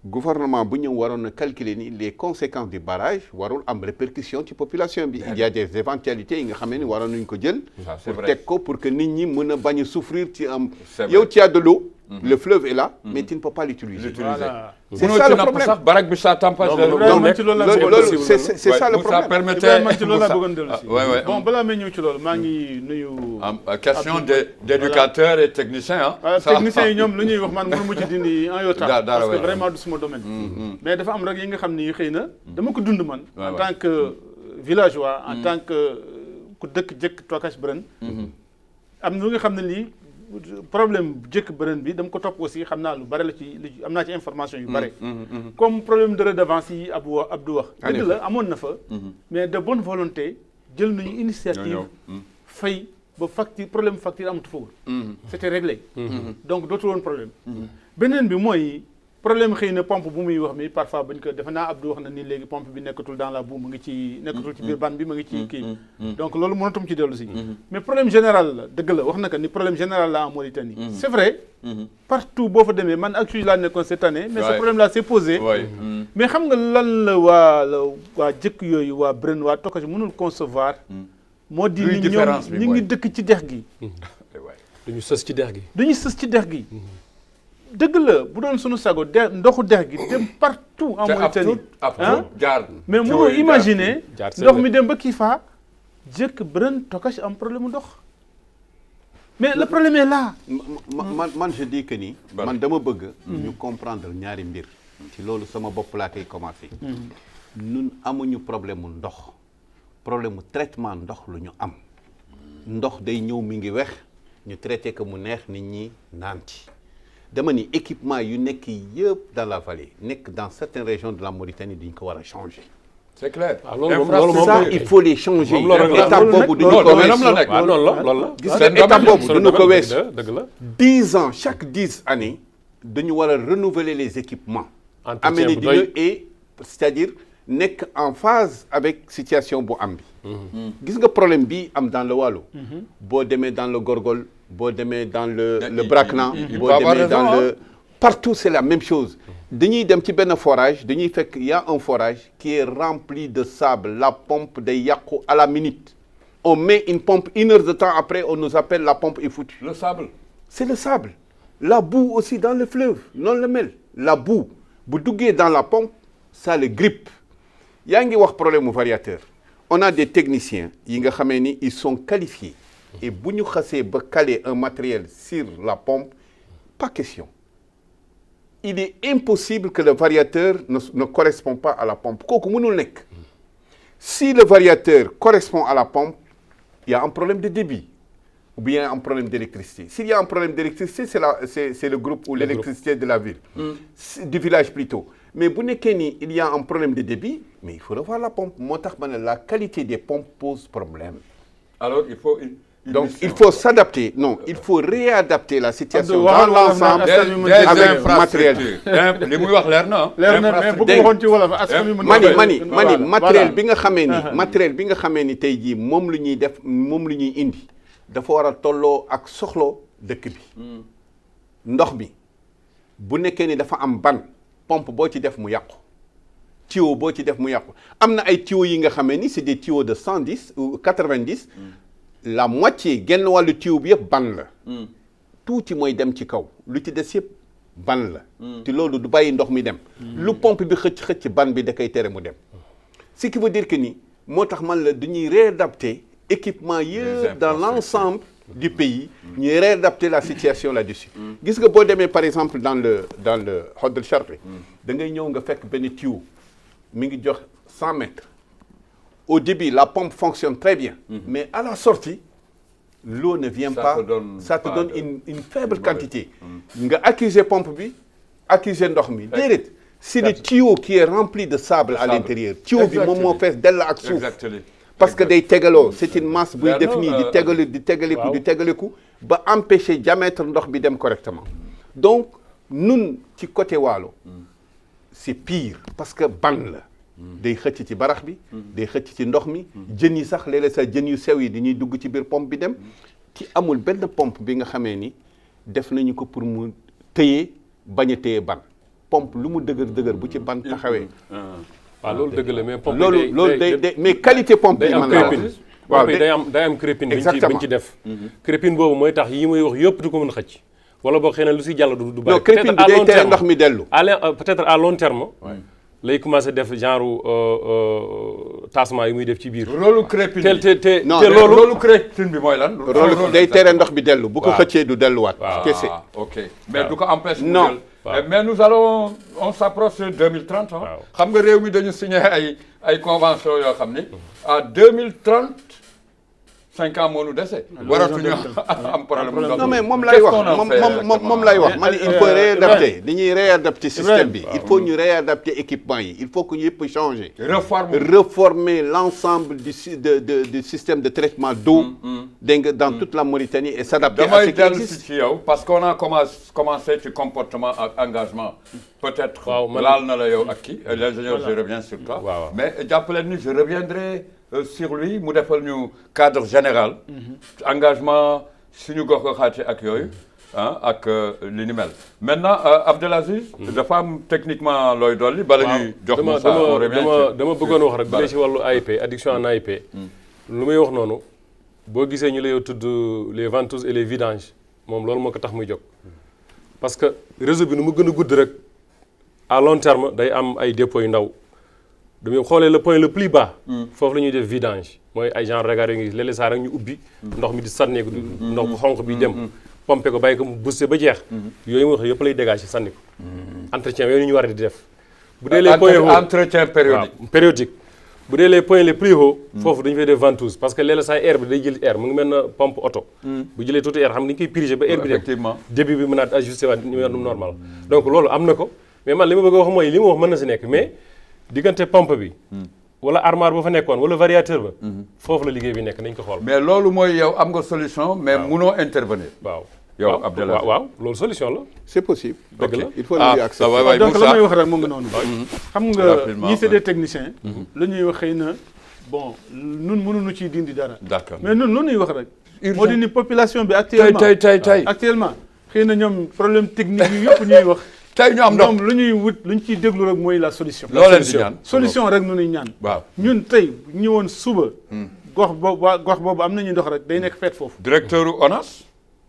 gouvernement bu ñëw waroon na calculer ni les conséquences du barrage warul am répercussion ci population bi il y a des éventualités yi nga xam ne ni waroon nañu ko jël pour teg ko pour que nit ñi mën a bañ a souffrir ci am yow tu as de l'eau le fleuve est là mais tu ne peux pas l'utiliser Voilà. c'est ça le problème sax barak bi ça t'empêche c'est ça le problème man ci loolu laa bëggoon dellu si bon balaa may ñëw ci loolu maa ngi nuyu question d'éducateurs et techniciens techniciens yi ñoom lu ñuy wax man mënu mu ci dindi en yota parce que vraiment du suma domaine mais dafa am rek yi nga xam ni xëy na dama ko dund man en tant que villageois en tant que ku dëkk jëkk Tokache Bren am na lu nga xam ne lii problème jëkk Bren bi dama ko topp aussi xam naa lu bare la ci am naa ci information yu bare comme problème de redevance yi Abdou wax dëgg la amoon na fa mais de bonne volonté jël nañu initiative fay ba problème facture amatu fa woon c'était réglé donc dootul woon problème beneen bi mooy problème xëy na pompe bu muy wax mi parfois bañ ko defe naa Abdou wax na ni léegi pompe bi nekkatul dans la boue mu ngi ci nekkatul ci biir ban bi mu ngi ci kii donc loolu mënatum ci dellu si mais problème général la dëgg la wax na ko ni problème général la en Mauritanie c'est vrai partout boo fa demee man actuellement laa nekkoon cette année mais ce problème là s'est posé mais xam nga lan la waa jëkk yooyu waa Bren waa Tokache mënul concevoir moo di ni ñoom ñu ngi dëkk ci dex gi dañu sës ci dex gi dëgg la bu doon sunu sago ndoxu dex gi dem partout en Mauritanie mais mënoo imaginer ndox mi dem ba Kifa jëkk Bren Tokache am problème mu ndox mais le problème est là man je dis que ni man dama bëgg ñu comprendre ñaari mbir ci loolu sama bopp laa koy commencé ñun amuñu problème mu ndox problème mu traitement ndox lu ñu am ndox day ñëw mi ngi wex ñu traité que mu neex nit ñi naan ci dama ni équipement yu nekk yëpp dans la vallée nekk dans certaines régions de la Mauritanie dañ ko war a changer. C'est clair. ça il faut les changer. étape boobu duñu ko weesu loolu la gis nga étape boobu duñu ko weesu. dëgg la 10 ans chaque 10 années dañu war a renouveler les équipements. amener di et c'est-à-dire nekk en phase avec situation bu am bi. gis nga problème bi am dans le Waalo. boo demee dans le Gorgol. boo demee dans le Brakna boo demee dans le partout c'est la même chose dañuy dem ci benn forage dañuy fekk y a un forage qui est rempli de sable la pompe day yàqu à la minute on met une pompe 1 heure de temps après on nous appelle la pompe est foutue. Le sable. C'est le sable. La boue aussi dans le fleuve non le mel la boue bu duggee dans la pompe ça le grippe yaa ngi wax problème mu variateur on a des techniciens yi nga xamee ni ils sont qualifiés et bu ñu xasee ba caler un matériel sur la pompe pas question il est impossible que le variateur ne correspond pas à la pompe kooku mënul nekk si le variateur correspond à la pompe il y a un problème de débit ou bien un problème d'électricité. S'il y a un problème d'électricité, c'est le groupe ou l'électricité de la ville, du village plutôt. Mais il y a un problème de débit, mais il faut revoir la pompe. La qualité des pompes pose problème. Alors il faut donc il faut s'adapter. Non, il faut réadapter la situation dans l'ensemble avec matériel. li muy wax leer na. leer na mais bëgg waxoon ci wolof askan wi mani matériel bi nga xamee ni tey jii moom lu ñuy def moom lu ñuy indi. dafa war a tolloo ak soxlo dëkk bi ndox bi bu nekkee ni dafa am ban pompe boo ci def mu yàqu tuyau boo ci def mu yàqu am na ay tuyaux yi nga xamee ni c'est des tuyaux de 110 ou 90 la moitié genn wàllu tuyau bi yëpp ban la tuuti mooy dem ci kaw lu ci des yëpp ban la te loolu du bàyyi ndox mi dem lu pompe bi xëcc ban bi da koy tere mu dem ce qui veut dire que ni moo tax man la dañuy réadapter équipement yëpp dans l'ensemble du pays ñuy réadapter la situation là-dessus gis nga boo demee par exemple dans le Hod El Sharqi da ngay ñëw nga fekk benn tuyau mi ngi jox 100 mètres au début la pompe fonctionne très bien mais à la sortie l'eau ne vient pas ça te donne une faible quantité nga accuser pompe bi accuser ndox mi déedéet c'est le tuyau qui est rempli de sable à l'intérieur tuyau bi moom moo fees dell ak suuf parce que day tegaloo c'est une masse buy def nii di tegaleku ba empêcher diamètre ndox bi dem correctement donc nun ci côté Waalo c'est pire parce que ban la day xëcc ci barax bi day xëcc ci ndox mi jën yi sax léeg-léeg sax jën yu sew yi dañuy dugg ci biir pompe bi dem ci amul benn pompe bi nga xamee ni def nañu ko pour mu téye bañ a téye ban pompe lu mu dëgër bu ci ban taxawee waaw loolu dëgg la mais pompe loolu day mais qualité pompe day am crépine waaw day am crépine biñ ci def crépine boobu mooy tax yi muy wax yëpp du ko mën a xëcc wala boo xëy na lu si jàll du bari non crépine bi day tere ndox mi dellu peut-être à long terme lay commencé def genre tassement yi muy def ci biir rôle crépine te loolu crépine bi mooy lan rôle day tere ndox bi dellu bu ko xëccee du delluwaat kese ok mais du ko empêche non mais nous allons on s'approche de 2030 xam nga réew mi dañu signé ay convention yoo xam ni à 2030 5 ans moo nu dese. waratuñu am problème. non mais moom lay wax moom lay wax man il faut réadapter dañuy réadapter système bi il faut ñu réadapter équipement yi il faut que ñu yëpp changer. reformer l'ensemble du système de traitement d'eau dégg nga dans toute la Mauritanie et s'adapter à ce qui existe. ci yow parce qu'on a commencé ci comportement ak engagement. peut-être laal na la yow ak kii l'ingénieur je reviens sur toi. mais jàppale ni je reviendrai sur lui mu defal ñu cadre général. engagement suñu gox goxaati ak yooyu ak li ni mel. maintenant Abdelaziz. dafa am techniquement looy dolli. bala ñuy jox Moussa dama bëggoon wax rek bu dee ci wàllu AIP addiction en AIP. lu muy wax noonu boo gisee ñu la yow tudd les ventouses et les vidanges moom loolu moo ko tax muy jóg. parce que réseau bi nu mu gën a gudd rek à long terme day am ay dépôts yu ndaw. dañuy xoolee le point le plus bas. foofu la ñuy def vidange mooy ay genre regard yu ngi léeg-léeg saa rek ñu ubbi. ndox mi di sànneeku ndox bu xonq bi dem. pomper ko bàyyi ko mu booster ba jeex. yooyu mu wax yëpp lay dégager sànni ko. entretien yooyu ñu war di def. bu dee les points hauts entretien périodique. bu dee les points les plus hauts. foofu dañu fay def ventouse parce que léeg-léeg saa air bi day jël air mu ngi mel na pompe auto. bu jëlee tuuti air xam ni dañu koy purger ba air bi dem. débit bi mën a ajusté waat ñu normal. donc loolu am na ko mais man li ma bëgg a wax mooy li ma wax mën na si nekk mais diggante pompe bi wala armoire ba fa nekkoon wala variateur ba foofu la liggéey bi nekk nañ ko xool. mais loolu mooy yow am nga solution mais munoo intervenir. waaw yow Abdelaziz waaw loolu solution la. c'est possible. dëgg la il faut le accepter. donc la may wax rek mu ngi noonu. xam nga ñii c'est des techniciens. la ñuy wax xëy na bon nun mënuñu ciy dindi dara. d'accord mais nun lu ñuy wax rek. moo di ni population bi actuellement tey actuellement xëy na ñoom problème technique yi yëpp ñuy wax. tey ñu am ndox ñoom lu ñuy wut lu ñu ciy déglu rek mooy la solution. loo leen di ñaan solution rek nu ñuy ñaan. waaw ñun tey ñëwoon suba. gox boobu am nañu ndox rek day nekk feet foofu. directeur u ONAS.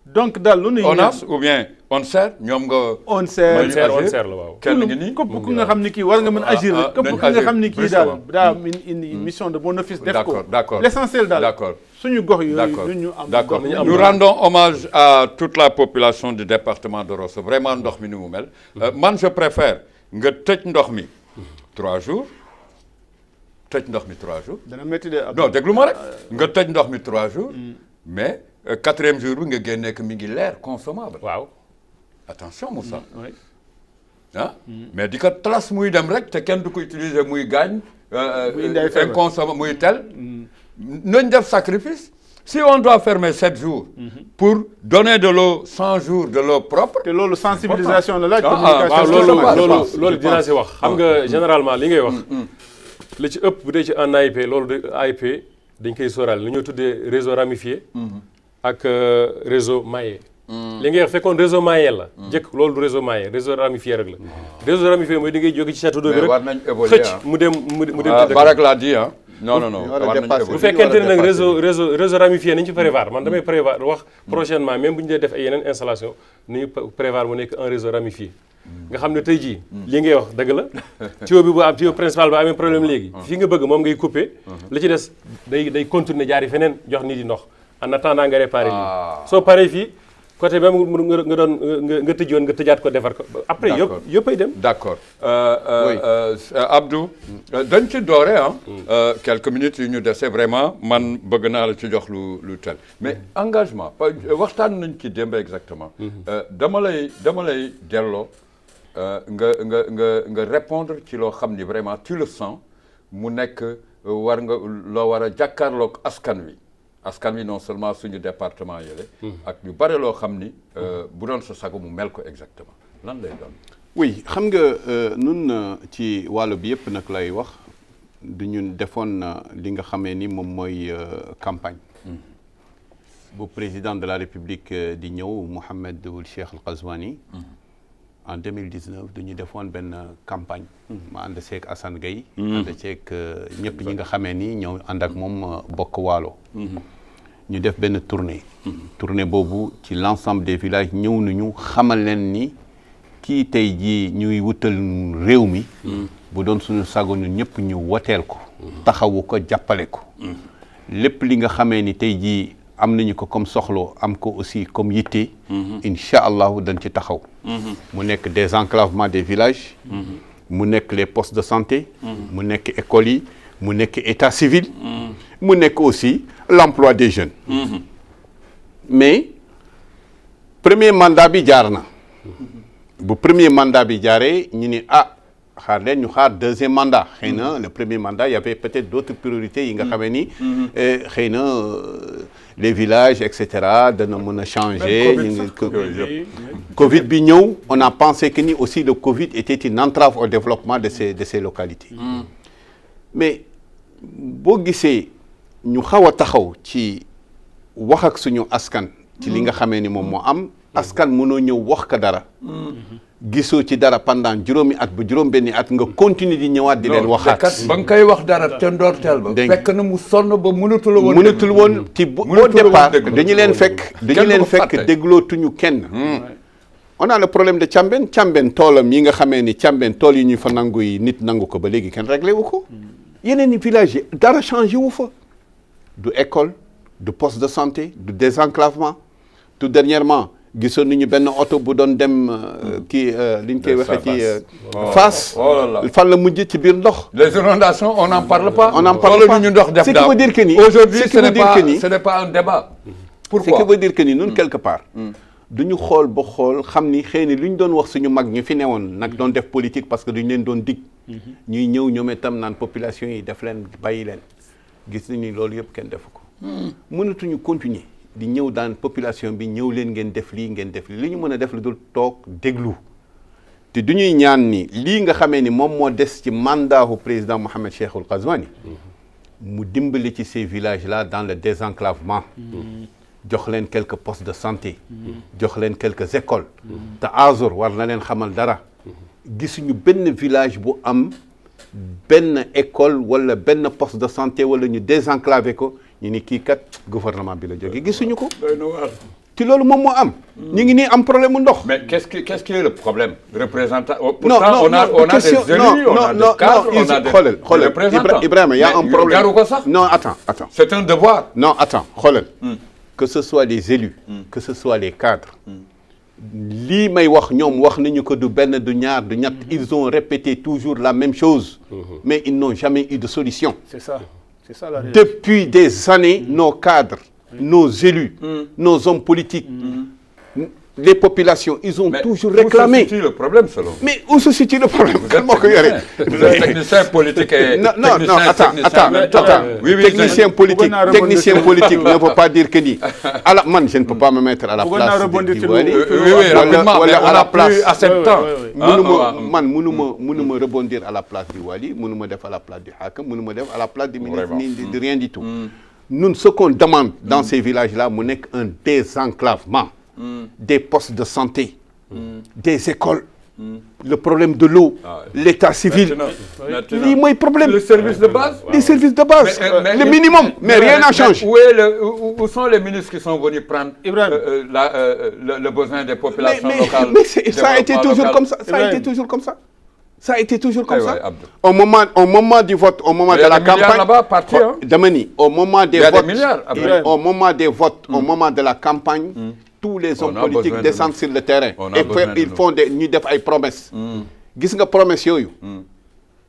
donc daal lu ñuy ñaan ONAS ou bien ONSER ñoom nga. ONSER ONSER la waaw. kenn ngi nii képp ku nga xam ni kii war nga mën agir rek. képp ku nga xam ni kii daal daa une mission de bon office def ko. d'accord l'essentiel daal. d'accord suñu gox yooyu d'accord ñu am. d'accord nous rendons hommage à toute la population du département de Rosso vraiment ndox mi ni mu mel. man je préfère nga tëj ndox mi 3 jours tëj ndox mi 3 jours. dana métti de non déglu ma rek nga tëj ndox mi 3 jours. mais 4e jour bi nga génnee que mi ngi leer consommable. waaw. attention Moussa. oui. ah mais di ko trace muy dem rek te kenn du ko utiliser muy gaañ. muy indi ay feebar inconsommable muy tel. nañ def sacrifice. Si on doit fermer 7 jours. pour donner de l'eau 100 jours de l'eau propre. te loolu sensibilisation la laaj. waaw communication loolu dinaa si wax. xam nga généralement li ngay wax. li ci ëpp bu dee ci en AIP loolu de AIP dañ koy sóoraale li ñuy tuddee réseau ramifié. ak réseau maillé. li ngay wax fekkoon réseau maillé la. jëkk loolu du réseau maillé réseau ramifié rek la. réseau ramifié mooy di ngay jóge ci château d'eau bi rek. war nañ évoluer xëcc mu dem Barak l'a dit ah. non war nañ bu fekkente ne nag réseau ramifié nañu ci prévoir man damay prévoir wax prochainement même bu ñu dee def ay yeneen installation nañu prévoir mu nekk un réseau ramifié. nga xam ne tey jii. li ngay wax dëgg la. tuyau bi bu am tuyau principal ba amee problème léegi. fii nga bëgg moom ngay couper. li ci des day continuer jaari feneen jox nit yi ndox en attendant nga réparer lii. soo paree fii côté même nga doon nga tëjoon nga tëjaat ko defar ko. après yëpp ay dem. d'accord Abdou. dañ ci doore quelques minutes yu ñu dese vraiment man bëgg naa la ci jox lu tel mais engagement waxtaan nañ ci démb exactement. dama lay delloo nga répondre ci loo xam ni vraiment tu le sens mu nekk loo war a jàkkaarloog askan wi non seulement suñu département yële. ak ñu bare loo xam ni bu doon sa sago mu mel ko exactement lan lay doon. oui xam nga nun ci wàllu bi yëpp nag lay wax du ñun defoon li nga xamee ni moom mooy campagne. bu président de la république di ñëw Mohamed Ould Cheikh Al Ghazouani. en 2019 dañu defoon benn campagne. ma ànd seeg Assane Gueye. ànd seeg ñëpp ñi nga xamee ni ñëw ànd ak moom bokk waalo. ñu def benn tournée. tournée boobu ci l'ensemble des villages ñëw nañu xamal leen ni kii tey jii ñuy wutal réew mi. bu doon suñu sago ñun ñëpp ñu woteel ko. taxawu ko jàppale ko. lépp li nga xamee ni tey jii am nañu ko comme soxlo am ko aussi comme yitte. incha allahu dañ ci taxaw. mu nekk désenclavement des villages. mu nekk les postes de santé. mu nekk écoles yi mu nekk état civil. mu nekk aussi l'emploi des jeunes. mais premier mandat bi jaar na. bu premier mandat bi jaaree ñu ni xaar leen ñu xaar deuxième mandat xëy na le premier mandat il y avait peut-être d'autres priorités yi nga xamee ni xëy na les villages et cetera dana mën a changer. Covid bi ñëw on a pensé que ni aussi le Covid était une entrave au développement de ces localités. mais boo gisee ñu xaw a taxaw ci wax ak suñu askan. ci li nga xamee ni moom moo am. askan mënoo ñëw wax ka dara. gisoo ci dara pendant juróomi at ba juróom benni at nga continuer di ñëwaat di leen waxaat. ba nga koy wax dara te ndorteel ba. fekk na mu sonn ba mënatul woon ci au départ dañu leen fekk déglootuñu kenn. on a le problème de Thiambène toolam yi nga xamee ni Thiambène tool yi ñu fa nangu yi nit nangu ko ba léegi kenn réglé wu ko. yeneen i villages yi dara changé wu fa. du école du poste de santé du désenclavement tout dernièrement. gisoon nañu benn oto bu doon dem kii li ñu koy waxee ci Fass fan la mujj ci biir ndox. les inondations on n'en parle pas. ñu ndox def daaw ce qui veut dire que ni aujourd'hui ce n'est pas un débat. pourquoi ce qui veut dire que ni ñun quelque part. duñu xool ba xool xam ni xëy na lu ñu doon wax suñu mag ñu fi newoon nag doon def politique parce que duñu leen doon dig. ñuy ñëw ñoom itam naan population yi def leen bàyyi leen gis nañu ni loolu yëpp kenn defu ko. mënatuñu continuer. di ñëw daan population bi ñëw leen ngeen def lii li ñu mën a def lu dul toog déglu te du ñuy ñaan ni lii nga xamee ni moom moo des ci mandatu président Mohamed Cheikh Al Ghazouani mu dimbali ci ces villages là dans le désenclavement jox leen quelques postes de santé jox leen quelques écoles te Azur war na leen xamal dara gisuñu benn village bu am benn école wala benn poste de santé wala ñu désenclavé ko ñu ni kii kat gouvernement bi la jógee gisuñu ko. ci loolu moom moo am. ñu ngi nii am problème mu ndox. mais qu'est-ce qui est le problème représentant. pourtant on a des élus on a des cadres on a des représentants. Ibrahima y a un problème jaru ko sax. non attends. c'est un devoir. non attends xoolal. que ce soit les élus. que ce soit les cadres. lii may wax ñoom wax nañu ko du benn du ñaar du ñett ils ont répété toujours la même chose. mais ils n'ont jamais eu de solution. c'est ça la réalité. Depuis des années nos cadres. nos élus, nos hommes politiques, les populations, ils ont toujours réclamé. Où se situe le problème selon vous? Mais où se situe le problème? Vous êtes technicien politique et... Non, attends. Oui, technicien politique ne veut pas dire que ni. Alors, man, je ne peux pas me mettre à la place de Wally. Oui, rapidement, mais on n'a plus assez de temps. Man, mënuma rebondir à la place du Wally, mënuma def à la place du Hakam, mënuma def à la place du ministre, ni de rien du tout. Nous, ce qu'on demande dans ces villages-là, c'est un désenclavement des postes de santé, des écoles, le problème de l'eau, l'état civil. Le problème. Le service de base. Les services de base, le minimum, mais rien n'a changé. Où sont les ministres qui sont venus prendre le besoin des populations locales? Mais ça a été toujours comme ça. Ça a été toujours comme ça. Au moment du vote, au moment de la campagne, au moment des votes, au moment des votes, au moment de la campagne, tous les hommes politiques descendent sur le terrain et ils font des promesses. Gis nga promesse yooyu.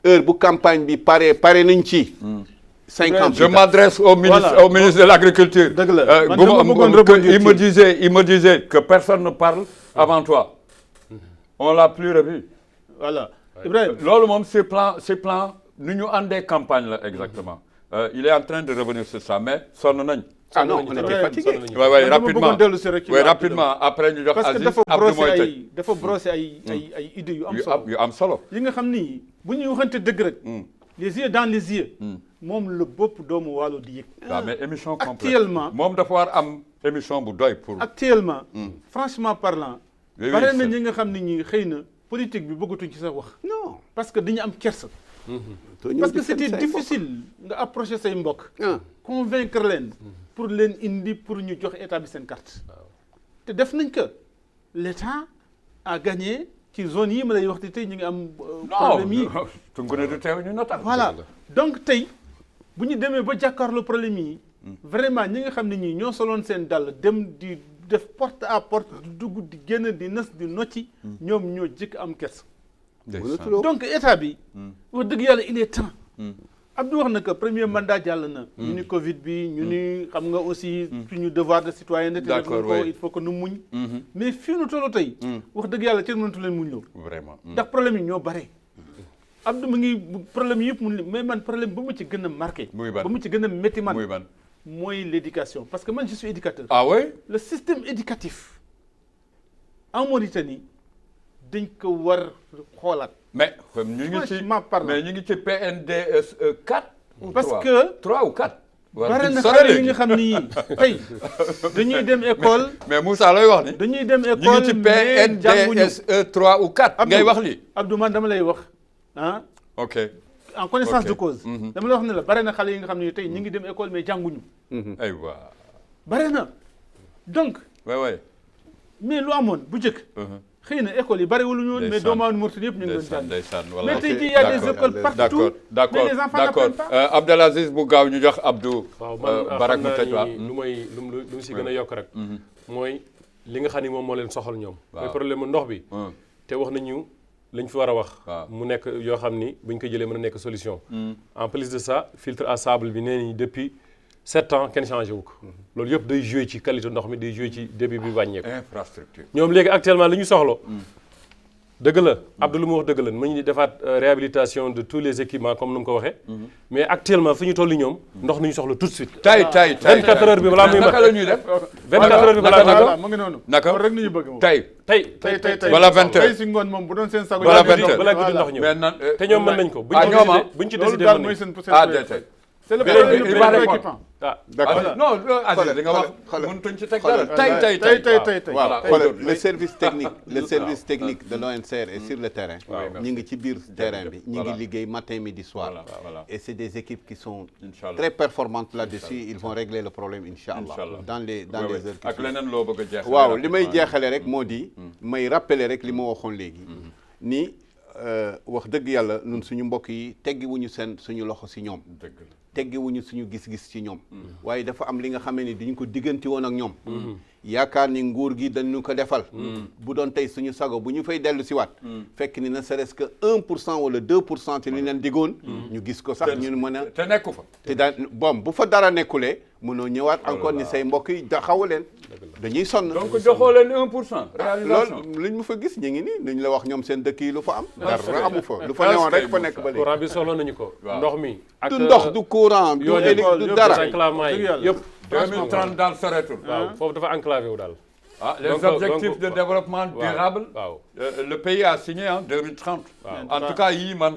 Heure bu campagne bi pare nañ ci. 5 ans. Je m'adresse au ministre de l'Agriculture. Il me disait que personne ne parle avant toi. On l'a plus revu. Voilà. Loolu moom c'est plan nu ñu àndee campagne la exactement. Il est en train de revenir sur ça mais sonn nañ. Ah non, on était fatigué. Oui, rapidement après ñu jox Aziz Abdou mooy tëj. dafa brosser ay idées yu am solo. yi nga xam ni bu ñuy waxante dëgg rek. les yeux dans les yeux. moom la bopp doomu Waalo di yëg. waaw mais émission complète actuellement moom dafa war am émission bu doy pour. actuellement. franchement parlant. bare na ñi nga xam ni ñi xëy na. politique bi bëggatuñ ci sax wax. non parce que dañu am kersa. parce que c'était difficile nga approcher say mbokk. convaincre leen. pour leen indi pour ñu jox état bi seen carte. te def nañ que l'état a gagné ci zone yi ma lay wax tey ñu ngi am. problème yi Tungune du teew ñu notal. voilà donc tey bu ñu demee ba jàkkaarloo problème yi. vraiment ñi nga xam ne ñii ñoo soloon seen dàll dem di. def porte à porte di dugg di génn di nas di nocci ñoom ñoo jëkk am kers donc état bi wax dëgg yàlla il est temps Abdou wax na que premier mandat jàll na ñu ni Covid bi ñu ni xam nga aussi suñu devoir de citoyenneté def na ko il faut que nu muñ mais fii nu tollu tey wax dëgg yàlla kenn mënatu leen muñ loo vraiment ndax problème yi ñoo bare Abdou mu ngi problème yëpp mun mais man problème ba mu ci gën a marqué ba mu ci gën a métti man mooy l'éducation parce que man je suis éducateur. Ah oui? Le système éducatif en Mauritanie dañ ko war xoolaat. mais ñu ngi ci PNDS 4 ou 3 parce que 3 ou 4. bare na xale yi nga xam ni tey dañuy dem école. mais Moussa lay wax ni. dañuy dem école ñu ngi ci PNDS 3 ou 4. ngay wax li Abdou man dama lay wax ah. ok. en connaissance de cause. dama la wax ne la bare na xale yi nga xam ne tey ñu ngi dem école mais jànguñu. aywa. bare na donc. mais lu amoon bu njëkk. xëy na école yi bariwul ñu woon mais doomu Mauritanie yëpp ñu ngi doon jàng. mais tey jii y a des écoles partout. d'accord mais les enfants n'apprennent pas. Abdelaziz bu gaaw ñu jox Abdou. Barak mu tëj waaw lu mu si gën a yokk rek. mooy li nga xam ni moom moo leen soxal ñoom. mooy problème mu ndox bi. te wax nañu. lañ fi war a wax mu nekk yoo xam ni buñ ko jëlee mën a nekk solution en plus de ça filtre à sable bi nee nañ depuis 7 ans kenn changé wu ko loolu yëpp day joué ci qualité ndox mi day joué ci débit bi wàññeeku infrastructure ñoom léegi actuellement li ñu soxla dëgg la Abdou lu mu wax dëgg la mu ñu defaat réhabilitation de tous les équipements comme nu mu ko waxee mais actuellement fi ñu toll ñoom ndox ni ñu soxla tout de suite tay 24 heures bi balaa muy naka la ñuy def 24 heures bi balaa mu ngi noonu naka rek ni ñu bëgg moom tey wala 20 heures tey si ngoon moom bu doon seen sago balaa guddi ndox ñëw te ñoom mën nañ ko buñ ci décidé daal mooy seen c'est le beneen problème bi le il va plus répondre. préoccupant. ah d'accord non Aziz li nga wax mënutuñ ci teg dara tey. voilà Voilà. xoolal le service technique de l'ONCR est sur le terrain. ñi ngi ci biir terrain bi ñi ngi liggéey matin midi soir. Et c'est des équipes qui sont très performantes là-dessus. Ils vont régler le problème inchallah dans les heures qui ak leneen loo bëgg a jeexal. waaw li may jeexale rek moo di may rappeler rek li ma waxoon léegi ni wax dëgg yàlla ñun suñu mbokk yi teggiwuñu suñu loxo si ñoom teggiwuñu suñu gis-gis ci ñoom waaye dafa am li nga xamee ni diñu ko digganti woon ak ñoom yaakaar ni nguur gi dañu ko defal bu doon tey suñu sago bu ñu fay dellu si waat fekk ni ne serait-ce que 1% wala 2% te li leen diggoon ñu gis ko sax ñun mën a te nekku fa te daan bon bu fa dara nekkulee mënoo ñëwaat encore ni say mbokk yi taxawu leen dañuy sonn donc joxoo leen 1% réalisation loolu liñ mu fa gis ñu ngi nii dañ la wax ñoom seen dëkk yi lu fa am dara amu fa lu fa newoon rek fa nekk ba léegi courant bi soxla nañu ko. ndox mi ak du ndox du courant du du dara enclavement yi yëpp. 2030 daal soreetul. waaw foofu dafa enclavé wu daal. Les objectifs de développement durable. Le pays a signé en 2030. En tout cas yii man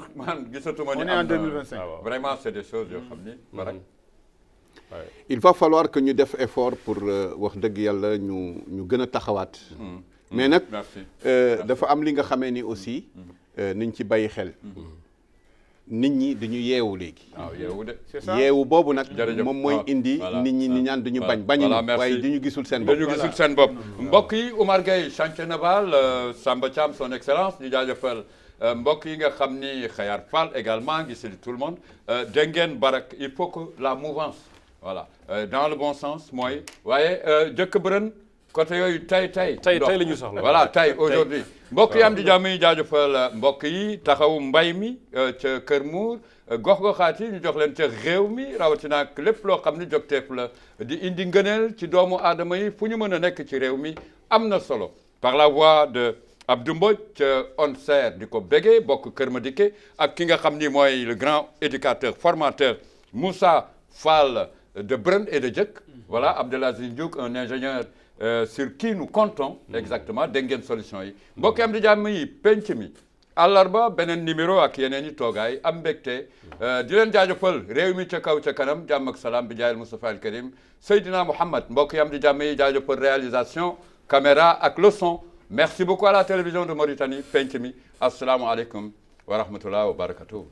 gisatuma ni. On est en 2025. Vraiment c'est des choses yoo xam ni. Il va falloir que ñu def effort pour wax dëgg yàlla ñu gën a taxawaat. mais nag dafa am li nga xamee ni aussi niñ ci bàyyi xel. nit ñi dañu yeewu léegi. waaw yeewu de. yeewu boobu nag moom mooy indi nit ñi ni ñaan duñu bañ bañuñu waaye duñu gisul seen bopp. dañu gisul seen bopp mbokk yi Oumar Gueye chantier naval Samba Thiam son excellence ñu jaajëfal mbokk yi nga xam ni Khayar Fall également ngi si tout le monde dégg ngeen Barak il faut que la mouvance voilà dans le bon sens mooy waaye jëkk bërën côté yooyu tey la ñu soxla voilà tey aujourd'hui mbokk yi am di jàmm yi jaajëfal mbokk yi taxawu mbay mi ca Kër Mour gox-goxaat yi ñu jox leen ca réew mi rawatina ak lépp loo xam ni jogteef la di indi ngëneel ci doomu aadama yi fu ñu mën a nekk ci réew mi am na solo par la voix de Abdou Mbodj ca ONCR di ko bégee bokk Kër Madické ak ki nga xam ni mooy le grand éducateur formateur Moussa Fall de Brun et de Dieck voilà Abdelaziz Diouk un ingénieur sur qui nous comptons exactement dégg ngeen solution yi mbokk am di jàmm yi penc mi àllarba beneen numéro ak yeneen i toogaay am mbégte di leen jaajëfal réew mi ca kaw ca kanam jàmm ak salaam bi jaayal Moustapha al Karim Seydina Mouhammad mbokk yi am di jàmm yi jaajëfal réalisation caméra ak le son merci beaucoup à la télévision de Mauritanie penc mi asalaamualeykum wa rahmatullah wa barakatuh